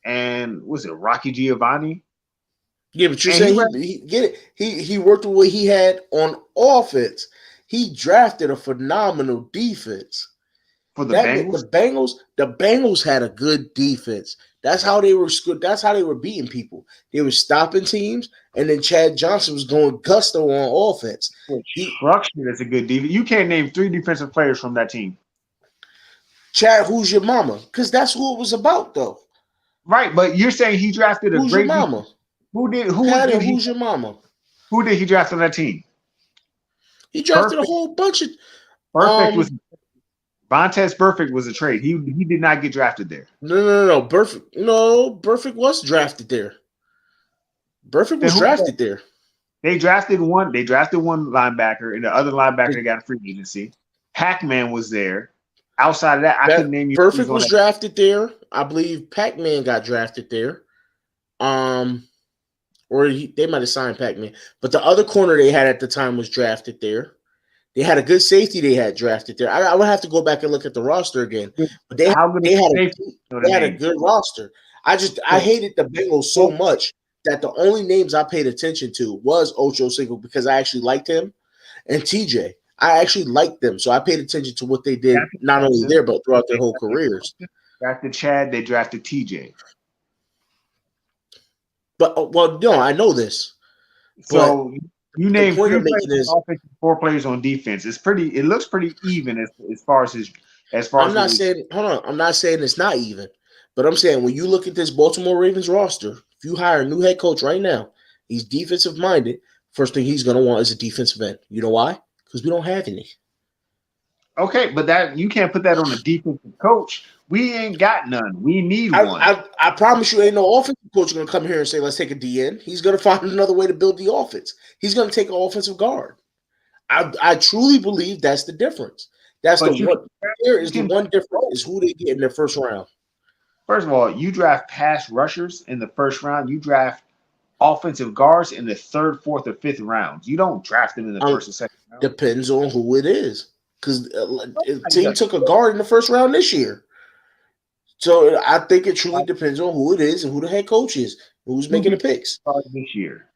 and was it Rocky Giovanni?
Yeah, but you're
And he
saying
ran
he get it. He worked with what he had on offense. He drafted a phenomenal defense.
for the
That meant
Bengals.
The Bengals had a good defense. That's how they were. That's how they were beating people. They were stopping teams, and then Chad Johnson was going gusto on offense. He
Structured as a good defense. You can't name 3 defensive players from that team.
Chad, who's your mama? Because that's who it was about, though.
Right, but you're saying he drafted a
Who's your
great defense.
mama?
Who
Patty,
did he
who's your mama?
who did he draft on that team?
He drafted a
Perfect.
whole bunch of
Perfect was
um.
Vontez Perfect was a trade. He did not get drafted there.
No. Burfict was drafted there. Burfict
Then
was
who
drafted there.
they drafted one. They drafted one linebacker, and the other linebacker they got a free agency. Pac-Man was there. Outside of that, I couldn't
That
name you who's
Burfict
on
was
that.
drafted there. I believe Pac-Man got drafted there. Um, they might have signed Pac-Man, but the other corner they had at the time was drafted there. They had a good safety they had drafted there. I would have to go back and look at the roster again, but
How good
they
is
had
the
a
safety? You know the
they had a
name.
good roster. I
So,
hated the Bengals so
so
much that the only names I paid attention to was Ocho Cinco because I actually liked him and TJ. I actually liked them, so I paid attention to what they did
drafted
not only
Carson,
there but throughout their
they
whole careers.
drafted Chad, they drafted TJ.
But well, no, I know this, but
So You
The
name
point
three
I'm
players
making is
on offense, and 4 players on defense. It looks pretty even as far as
I'm
what
not
his.
saying hold on. I'm not saying it's not even, but I'm saying when you look at this Baltimore Ravens roster, if you hire a new head coach right now, he's defensive minded. First thing he's gonna want is a defensive end. You know why? Because we don't have any.
Okay, but that you can't put that on a defensive coach. We ain't got none. We need
I,
one.
I promise you, ain't no offensive coach going to come here and say, let's take a DN. He's going to find another way to build the offense. He's going to take an offensive guard. I truly believe that's the difference. That's the
But
one. There
you
is the
can
one difference is who they get in their first round.
first of all, you draft pass rushers in the first round. You draft offensive guards in the third, fourth, or fifth rounds. You don't draft them in the
Um,
first or second round.
Depends on who it is. Because
Nobody
team
does.
took a guard in the first round this year. So I think it truly depends on who it is and who the head coach is, who's
Who
making
be
the picks.
this year?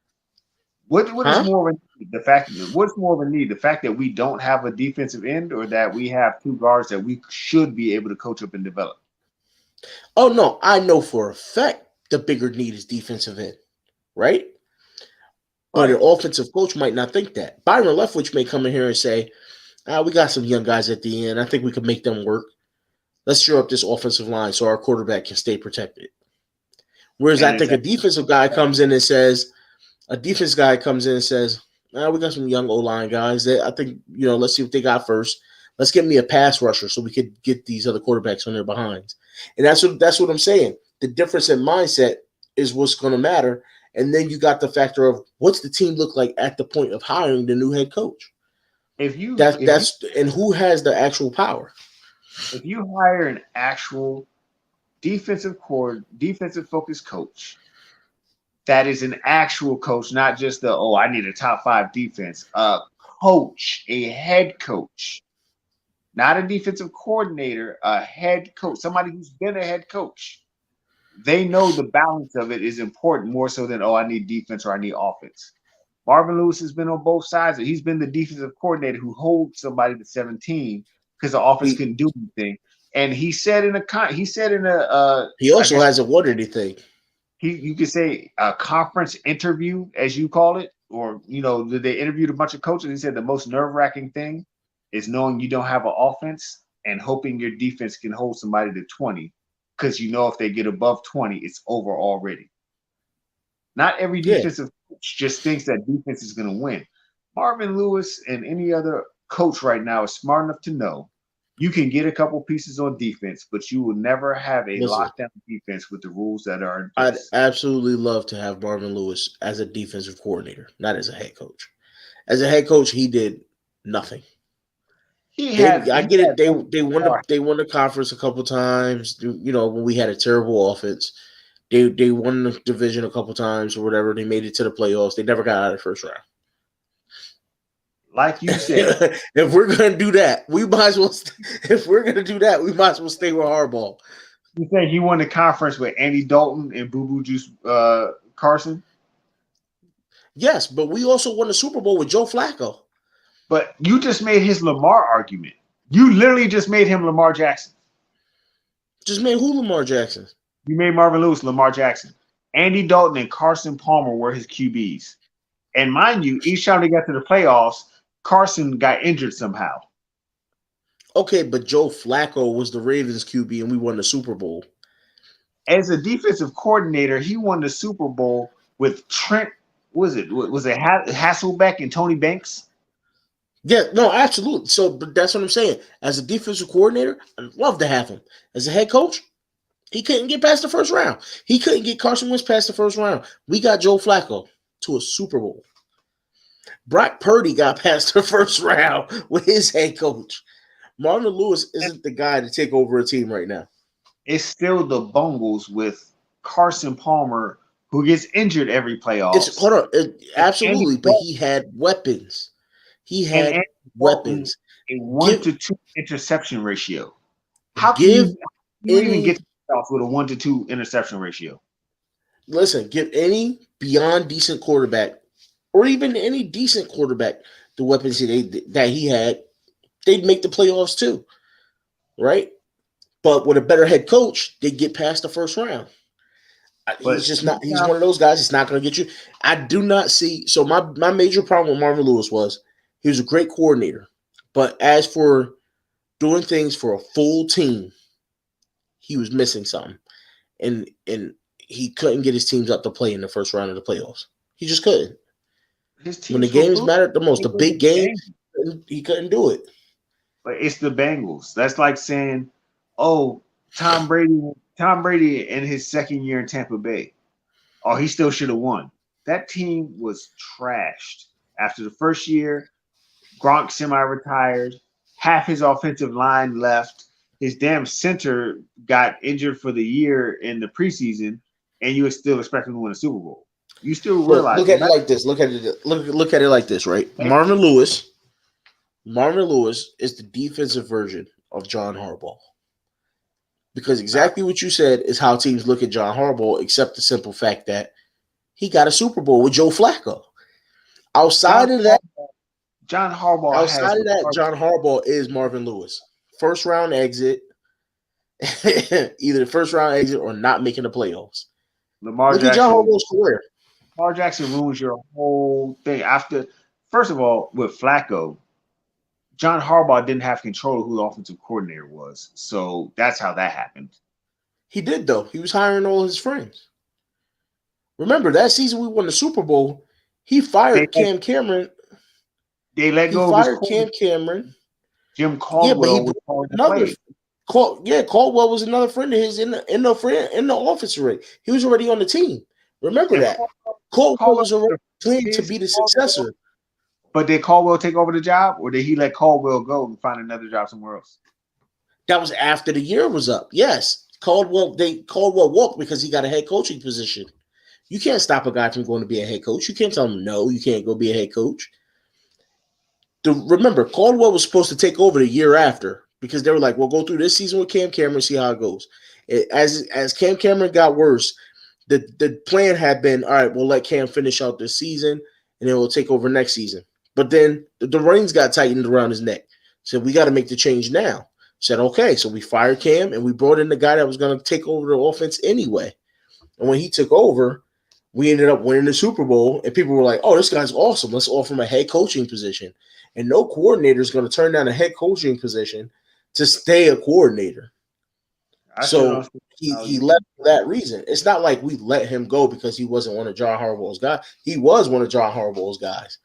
What is
Huh?
more of a need? The fact what's more of a need? The fact that we don't have a defensive end, or that we have two guards that we should be able to coach up and develop.
Oh, no. I know for a fact the bigger need is defensive end, right? But an
Right.
offensive coach might not think that. Byron Leftwich may come in here and say, we got some young guys at the end. I think we can make them work. Let's shore up this offensive line so our quarterback can stay protected. Whereas
And
I
is
think
that
a defense guy comes in and says, we got some young O-line guys that I think, let's see what they got first. Let's get me a pass rusher so we could get these other quarterbacks on their behinds. And that's what I'm saying. The difference in mindset is what's going to matter. And then you got the factor of what's the team look like at the point of hiring the new head coach.
if you
That's and who has the actual power.
if you hire an actual defensive focused coach, that is an actual coach, not just I need a top five defense. A coach, a head coach, not a defensive coordinator, a head coach, somebody who's been a head coach. They know the balance of it is important more so than I need defense or I need offense. Marvin Lewis has been on both sides. He's been the defensive coordinator who holds somebody to 17 because the offense
He
couldn't do anything. And he said in a
he
I
also
guess
hasn't won anything.
you could say a conference interview, as you call it, or they interviewed a bunch of coaches. He said the most nerve-wracking thing is knowing you don't have an offense and hoping your defense can hold somebody to 20, because if they get above 20, it's over already. Not every
Yeah.
defensive coach just thinks that defense is going to win. Marvin Lewis and any other coach right now is smart enough to know you can get a couple pieces on defense, but you will never have a
Listen,
lockdown defense with the rules that are in
I'd
place.
absolutely love to have Marvin Lewis as a defensive coordinator, not as a head coach. As a head coach, he did nothing.
He
They,
had
I
he
get
had
it. They won the conference a couple times. When we had a terrible offense, they won the division a couple times or whatever. They made it to the playoffs. They never got out of the first round.
like you said.
If we're gonna do that, we might as well. If we're gonna do that, we might as well stay with Harbaugh.
You say he won the conference with Andy Dalton and Boo Boo Juice Carson,
Yes, but we also won the Super Bowl with Joe Flacco.
but you just made his Lamar argument. You literally just made him Lamar Jackson.
Just made who Lamar Jackson?
You made Marvin Lewis Lamar Jackson. Andy Dalton and Carson Palmer were his QBs. And mind you, each time they got to the playoffs, Carson got injured somehow.
Okay, but Joe Flacco was the Ravens QB and we won the Super Bowl.
As a defensive coordinator, he won the Super Bowl with Trent. Was it Hasselbeck and Tony Banks?
Yeah, no, absolutely. So, but that's what I'm saying. As a defensive coordinator, I'd love to have him. As a head coach, he couldn't get past the first round. He couldn't get Carson Wentz past the first round. We got Joe Flacco to a Super Bowl. Brock Purdy got past the first round with his head coach. Marvin Lewis isn't the guy to take over a team right now.
It's still the Bungles with Carson Palmer, who gets injured every
It's
playoffs.
hold on,
Andy
absolutely, but
Dalton
he had weapons. He
and
had
Andy Dalton
weapons.
a one
Give
to two interception ratio. How can
give
you even get
any
to the playoffs with a 1-to-2 interception ratio?
give any beyond decent quarterback, or even any decent quarterback, the weapons that he had, they'd make the playoffs too, right? But with a better head coach, they get past the first round.
But
He's just not. He's one of those guys. He's not going to get you. I do not see. So my major problem with Marvin Lewis was he was a great coordinator, but as for doing things for a full team, he was missing something, and he couldn't get his teams up to play in the first round of the playoffs. He just couldn't.
his
When the
teams were
games
food.
mattered the most, the big games, he couldn't do it.
But it's the Bengals. That's like saying, "Oh, Tom Brady, Tom Brady in his second year in Tampa Bay. Oh, he still should have won." That team was trashed after the first year. Gronk semi-retired. Half his offensive line left. His damn center got injured for the year in the preseason, and you were still expecting to win a Super Bowl. You still realize,
Look
no
at it
matter
like this. Look at it like this, right? Marvin Lewis is the defensive version of John Harbaugh. Because exactly what you said is how teams look at John Harbaugh, except the simple fact that he got a Super Bowl with Joe Flacco.
John
Outside of that,
John Harbaugh has
outside of that,
Lamar,
John Harbaugh is Marvin Lewis. First round exit, either the first round exit or not making the playoffs.
Lamar
Look at John
Jackson.
Harbaugh's career.
Lamar Jackson ruins your whole thing. After, first of all, with Flacco, John Harbaugh didn't have control of who the offensive coordinator was, so that's how that happened.
He did though. He was hiring all his friends. Remember that season we won the Super Bowl. He
They
fired
let,
Cam Cameron.
they let
He
go of his
fired
coordinator.
Cam Cameron.
Jim
Yeah, but he
Caldwell was
brought
calling the
another.
plays.
Caldwell was another friend of his in the office already. He was already on the team. Remember
And
that. Caldwell
Caldwell,
was already planned to
his
be the
Caldwell,
successor.
but did Caldwell take over the job, or did he let Caldwell go and find another job somewhere else?
That was after the year was up. Yes, Caldwell walked because he got a head coaching position. You can't stop a guy from going to be a head coach. You can't tell him no. You can't go be a head coach. Remember, Caldwell was supposed to take over the year after because they were like, "We'll go through this season with Cam Cameron, see how it goes." As Cam Cameron got worse, the plan had been, all right, we'll let Cam finish out this season, and then we'll take over next season. But then the reins got tightened around his neck. Said we got to make the change now. Said okay, so we fired Cam and we brought in the guy that was going to take over the offense anyway. And when he took over, we ended up winning the Super Bowl, and people were like, "Oh, this guy's awesome. Let's offer him a head coaching position." And no coordinator is going to turn down a head coaching position to stay a coordinator.
I still don't
So
see how
he
you
left for that reason. It's not like we let him go because he wasn't one of John Harbaugh's guys. He was one of John Harbaugh's guys.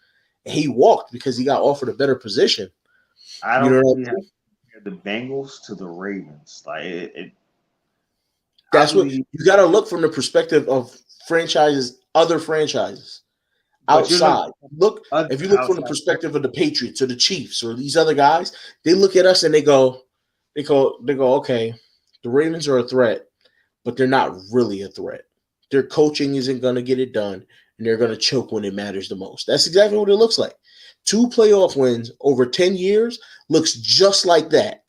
And he walked because he got offered a better position.
I
You know
don't
what
see
I
how
mean?
the Bengals to the Ravens. Like I
That's what
believe,
you got to look from the perspective of other franchises
but you're looking
outside. Look,
at
if you
other
look from the
outside.
perspective of the Patriots or the Chiefs or these other guys, they look at us and they go, okay, the Ravens are a threat, but they're not really a threat. Their coaching isn't going to get it done, and they're going to choke when it matters the most. That's exactly what it looks like. 2 playoff wins over 10 years looks just like that.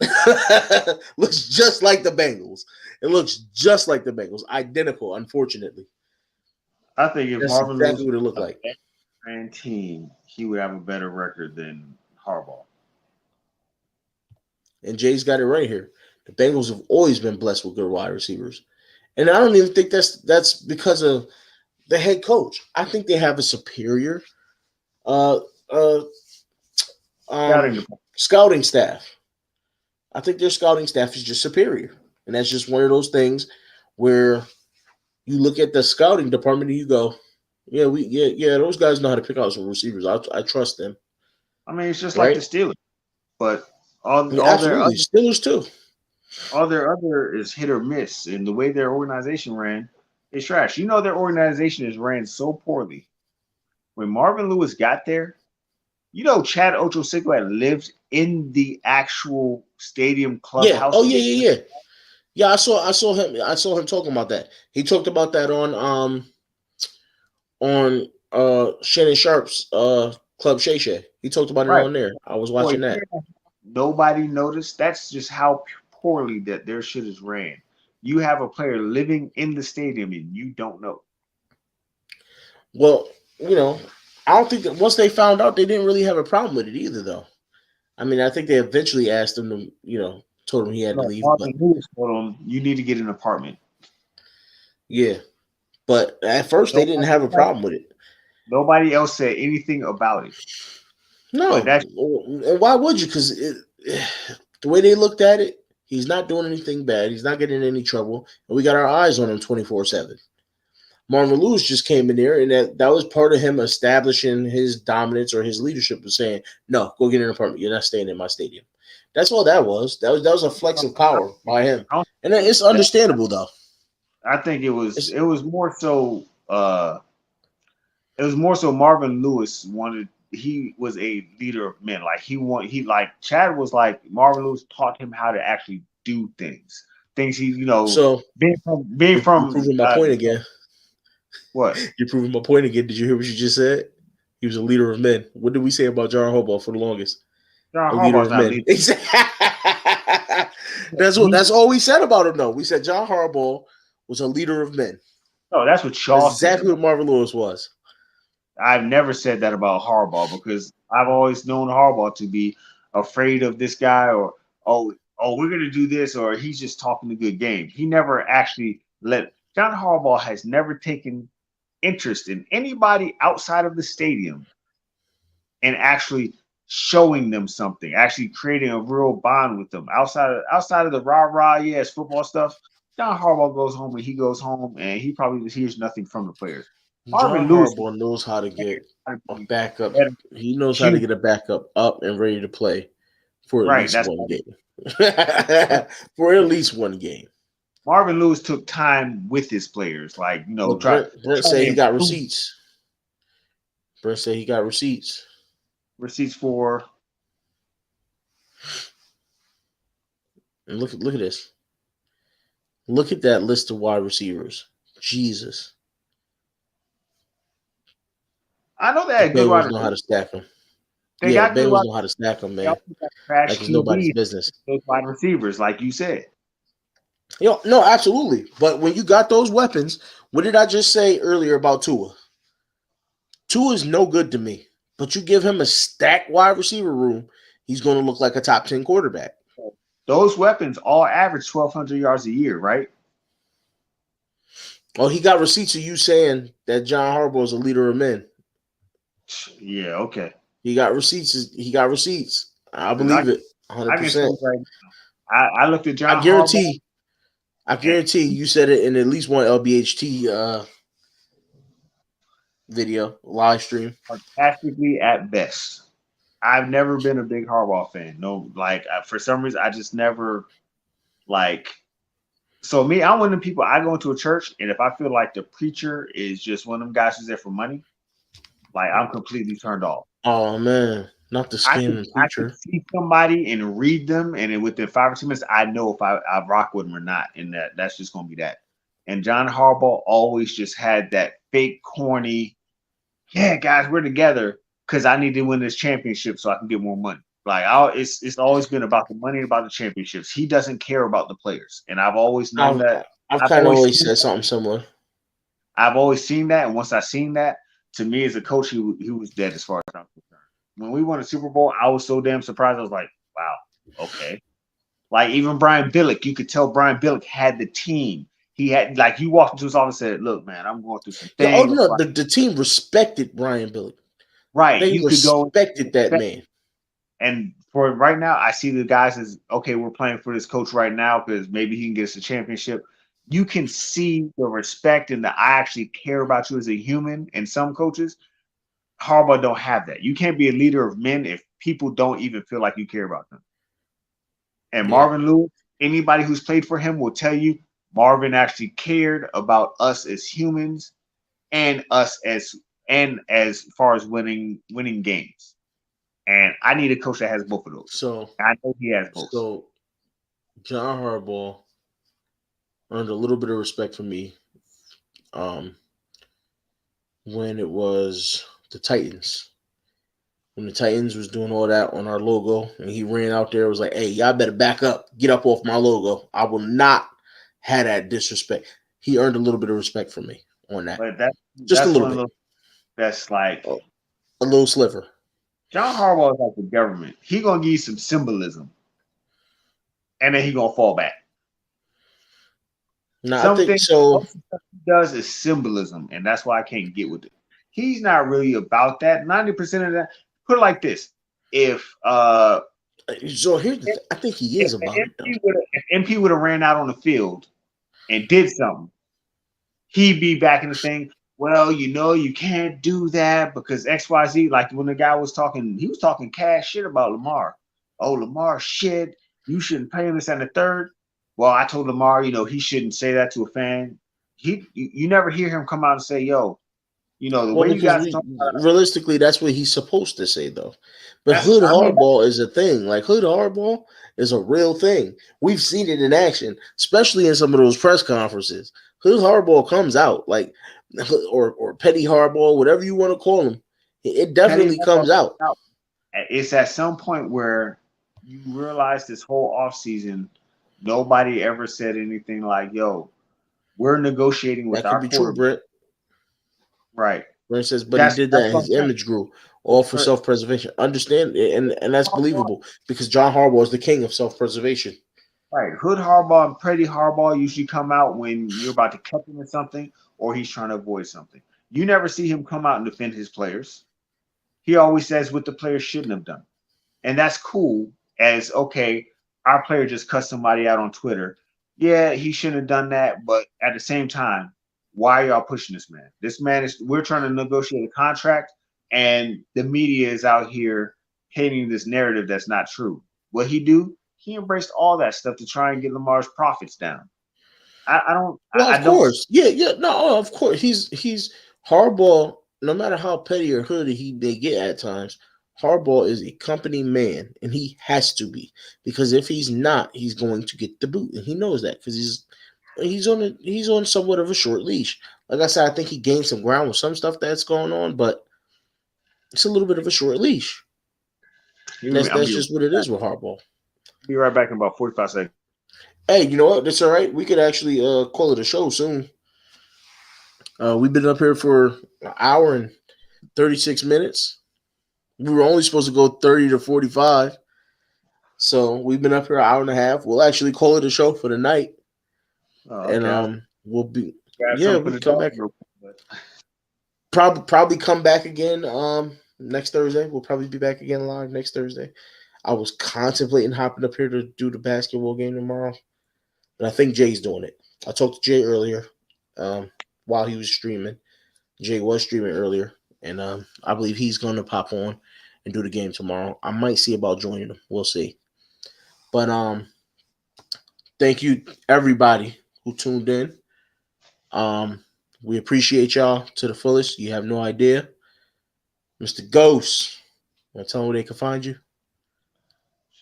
Looks just like the Bengals. It looks just like the Bengals. Identical, unfortunately.
I think if
That's
Marvin Lewis
exactly what it looked
was
like.
a veteran team, he would have a better record than Harbaugh.
And Jay's got it right here. The Bengals have always been blessed with good wide receivers. And I don't even think that's because of the head coach. I think they have a superior uh, uh,
Scouting
um,
department.
scouting staff. I think their scouting staff is just superior. And that's just one of those things where you look at the scouting department and you go, yeah, those guys know how to pick out some receivers. I trust them,
I mean, it's just like the
right?
Steelers, but
Yeah, absolutely. Steelers too.
all their other is hit or miss, and the way their organization ran is trash. You know, their organization is ran so poorly. When Marvin Lewis got there, you know, Chad Ochocinco had lived in the actual stadium
Yeah.
clubhouse.
Oh yeah. Yeah, I saw him talking about that. He talked about that on Shannon Sharp's Club Shay Shay. He talked about it
Right.
on there. I was
For a
watching that.
year, nobody noticed. That's just how poorly that their shit is ran. You have a player living in the stadium and you don't know.
Well, you know, I don't think that once they found out they didn't really have a problem with it either though. I mean, I think they eventually asked him to, told him he had to
No,
leave, but
Marvin Lewis told him, you need to get an apartment.
yeah. But at first, they didn't have a problem with it.
Nobody else said anything about it. But
No,
that's
and why would you? Because the way they looked at it, he's not doing anything bad. He's not getting in any trouble, and we got our eyes on him 24/7. Marvin Lewis just came in there, and that was part of him establishing his dominance or his leadership of saying, "No, go get an apartment. You're not staying in my stadium." That's all that was. That was a flex of power by him, and it's understandable though.
I think
It's,
it was more so it was more so Marvin Lewis wanted he was a leader of men. Like he like Chad was like Marvin Lewis taught him how to actually do things. Things he
so
being
you're
from
proving my point again.
what?
You're proving my point again. Did you hear what you just said? He was a leader of men. What did we say about John Harbaugh for the longest?
John
A leader
Harbaugh's
of
not
men.
leading.
Exactly. That's all we said about him, though. We said John Harbaugh was a leader of men.
No, that's what
That's
Shaw said.
exactly what Marvin Lewis was.
I've never said that about Harbaugh because I've always known Harbaugh to be afraid of this guy or we're gonna do this or he's just talking a good game. He never actually let John Harbaugh has never taken interest in anybody outside of the stadium and actually showing them something, actually creating a real bond with them outside of the rah rah yes football stuff. John Harbaugh goes home and he goes home and he probably hears nothing from the players.
John
Marvin Lewis
Harbaugh knows how to get
to
a
be
backup.
better.
He knows how to
Huge,
get a backup up and ready to play for at
right?
least
That's
one game. For at least one game.
Marvin Lewis took time with his players, like
But Brent
trying
said
to
he got
improve
receipts. Brent said he got receipts.
receipts for.
And look at this. Look at that list of wide receivers. Jesus.
I know they
The
had good wide
Bengals know how
receivers.
to stack them.
They
Yeah, the
got good
Bengals
wide.
know how to stack them,
They
man.
also got trash
Like it's nobody's
QBs.
business.
Those wide receivers, like you said.
No, absolutely. But when you got those weapons, what did I just say earlier about Tua? Tua is no good to me. But you give him a stacked wide receiver room, he's going to look like a top 10 quarterback.
Those weapons all average 1,200 yards a year, right?
Oh, he got receipts of you saying that John Harbaugh is a leader of men.
Yeah, okay.
He got receipts. He got receipts. I
Because
believe it
I can tell
100%.
you right now, I looked at
I
John Harbaugh
guarantee I
and
guarantee you said it in at least one LBHT video live stream.
sarcastically at best. I've never been a big Harbaugh fan. No, like for some reason, I just never like. So me, I'm one of the people. I go into a church, and if I feel like the preacher is just one of them guys who's there for money, like I'm completely turned off.
Oh man, not the scamming
I could
preacher.
see somebody and read them, and then within 5 or 10 minutes, I know if I rock with them or not, and that's just gonna be that. And John Harbaugh always just had that fake corny, yeah, guys, we're together because I need to win this championship so I can get more money. Like it's always been about the money, about the championships. He doesn't care about the players, and I've always known
I've
that.
I've
I've
kind of
always
always
seen
said something similar.
I've always seen that, and once I seen that, to me as a coach, he was dead as far as I'm concerned. When we won a Super Bowl, I was so damn surprised. I was like, wow, okay. Like even Brian Billick, you could tell Brian Billick had the team. He had like you walked into his office and said, "Look, man, I'm going through some
Yeah. Oh
things."
no, the team respected Brian Billick.
Right,
They
you could go
respected that man.
and for right now, I see the guys as okay. We're playing for this coach right now because maybe he can get us a championship. You can see the respect and the I actually care about you as a human. And some coaches, Harbaugh don't have that. You can't be a leader of men if people don't even feel like you care about them. And
Yeah.
Marvin Lewis, anybody who's played for him will tell you Marvin actually cared about us as humans and us as far as winning games. And I need a coach that has both of those.
So
And I know he has both.
so John Harbaugh earned a little bit of respect from me um, when it was the Titans. When the Titans was doing all that on our logo, and he ran out there, was like, "Hey, y'all better back up, get up off my logo. I will not have that disrespect." He earned a little bit of respect from me on that,
But
just a
that's
little
one of
bit,
those that's like
a little sliver.
John Harbaugh is like the government. He gonna give you some symbolism, and then he gonna fall back.
Now I think
Something
so.
does is symbolism, and that's why I can't get with it. He's not really about that. 90% of that. Put it like this: if
So here's the thing. I think he
if
is
the
about it though.
MP would have ran out on the field and did something, he'd be back in the thing. Well, you can't do that because XYZ. Like when the guy was talking, he was talking cash shit about Lamar. Oh, Lamar shit. You shouldn't pay him this and the third. Well, I told Lamar, he shouldn't say that to a fan. You never hear him come out and say, yo, the
Well,
way you
because
guys
we
talk about us,
realistically, that's what he's supposed to say, though. But
that's,
hood
I mean,
hardball is a thing. Like hood hardball is a real thing. We've seen it in action, especially in some of those press conferences. Hood hardball comes out, like, or petty hardball, whatever you want to call them. It
petty
definitely comes out.
out. It's at some point where you realize this whole off season, nobody ever said anything like, yo, we're negotiating with
That could
our
be true,
quarterback.
Brent.
Right.
Brent says, but he
That's
did
that's
that, and
what I'm
his
saying.
image grew, all for
But
self preservation. Understand, and that's believable because John Harbaugh is the king of self preservation.
right, Hood Harbaugh and Petty Harbaugh usually come out when you're about to cut him or something, or he's trying to avoid something. You never see him come out and defend his players. He always says what the players shouldn't have done. And that's cool as okay, our player just cussed somebody out on Twitter. Yeah, he shouldn't have done that, but at the same time, why are y'all pushing this man? This man is we're trying to negotiate a contract, and the media is out here painting this narrative that's not true. What he do? He embraced all that stuff to try and get Lamar's profits down. I don't
Well,
I
of
don't
course, yeah, no, of course, he's Harbaugh. No matter how petty or hooded he may get at times, Harbaugh is a company man, and he has to be because if he's not, he's going to get the boot, and he knows that because he's on somewhat of a short leash. Like I said, I think he gained some ground with some stuff that's going on, but it's a little bit of a short leash. And
I'll
that's just what it is with Harbaugh.
be right back in about 45 seconds.
Hey, you know what? That's all right. We could actually call it a show soon. We've been up here for an hour and 36 minutes. We were only supposed to go 30 to 45. So we've been up here an hour and a half. We'll actually call it a show for the night.
Oh,
And
okay. I
we'll be
got
yeah,
something for
we
the
come
dog
back.
real quick,
Probably come back again next Thursday. We'll probably be back again live next Thursday. I was contemplating hopping up here to do the basketball game tomorrow, but I think Jay's doing it. I talked to Jay earlier um, while he was streaming. Jay was streaming earlier, and I believe he's going to pop on and do the game tomorrow. I might see about joining him. We'll see. But thank you everybody who tuned in. Um, we appreciate y'all to the fullest. You have no idea, Mr. Ghost. Want to tell them where they can find you?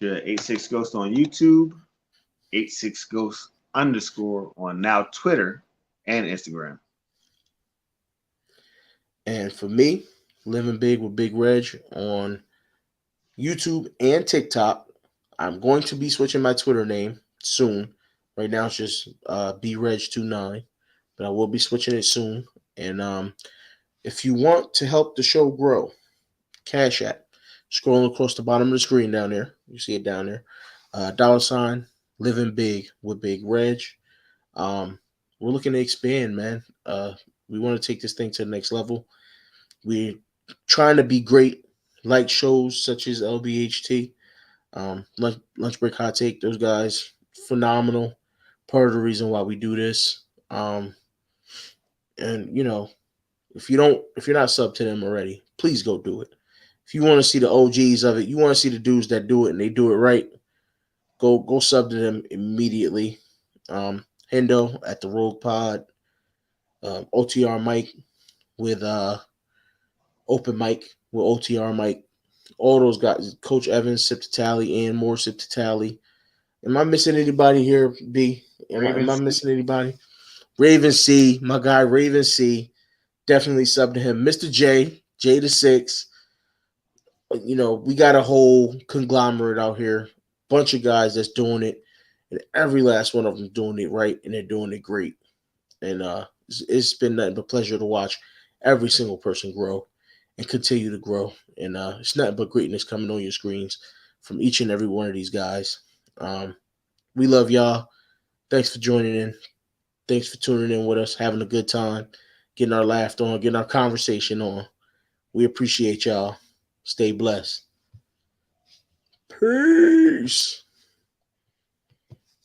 sure. 86 Ghost on YouTube, 86 Ghost underscore on now Twitter and Instagram.
And for me, living big with Big Reg on YouTube and TikTok. I'm going to be switching my Twitter name soon. Right now it's just breg29, but I will be switching it soon. And if you want to help the show grow, Cash App, scrolling across the bottom of the screen down there, you see it down there. $ living big with Big Reg. Um, we're looking to expand, man. We want to take this thing to the next level. We're trying to be great, like shows such as LBHT, lunch break hot take. Those guys phenomenal. Part of the reason why we do this. And if you're not sub to them already, please go do it. If you want to see the OGs of it, you want to see the dudes that do it and they do it right. Go sub to them immediately. Hendo at the Rogue Pod, OTR Mike with Open Mike with OTR Mike. All those guys, Coach Evans, Sip to Tally, and more Sip to Tally. Am I missing anybody here, B? Am I
Ravens.
missing anybody? Raven C, my guy Raven C. Definitely sub to him. Mr. J the six. We got a whole conglomerate out here. Bunch of guys that's doing it. And every last one of them doing it right and they're doing it great. And it's been nothing but pleasure to watch every single person grow and continue to grow. And it's nothing but greatness coming on your screens from each and every one of these guys. We love y'all. Thanks for joining in. Thanks for tuning in with us, having a good time, getting our laugh on, getting our conversation on. We appreciate y'all. Stay blessed. Peace.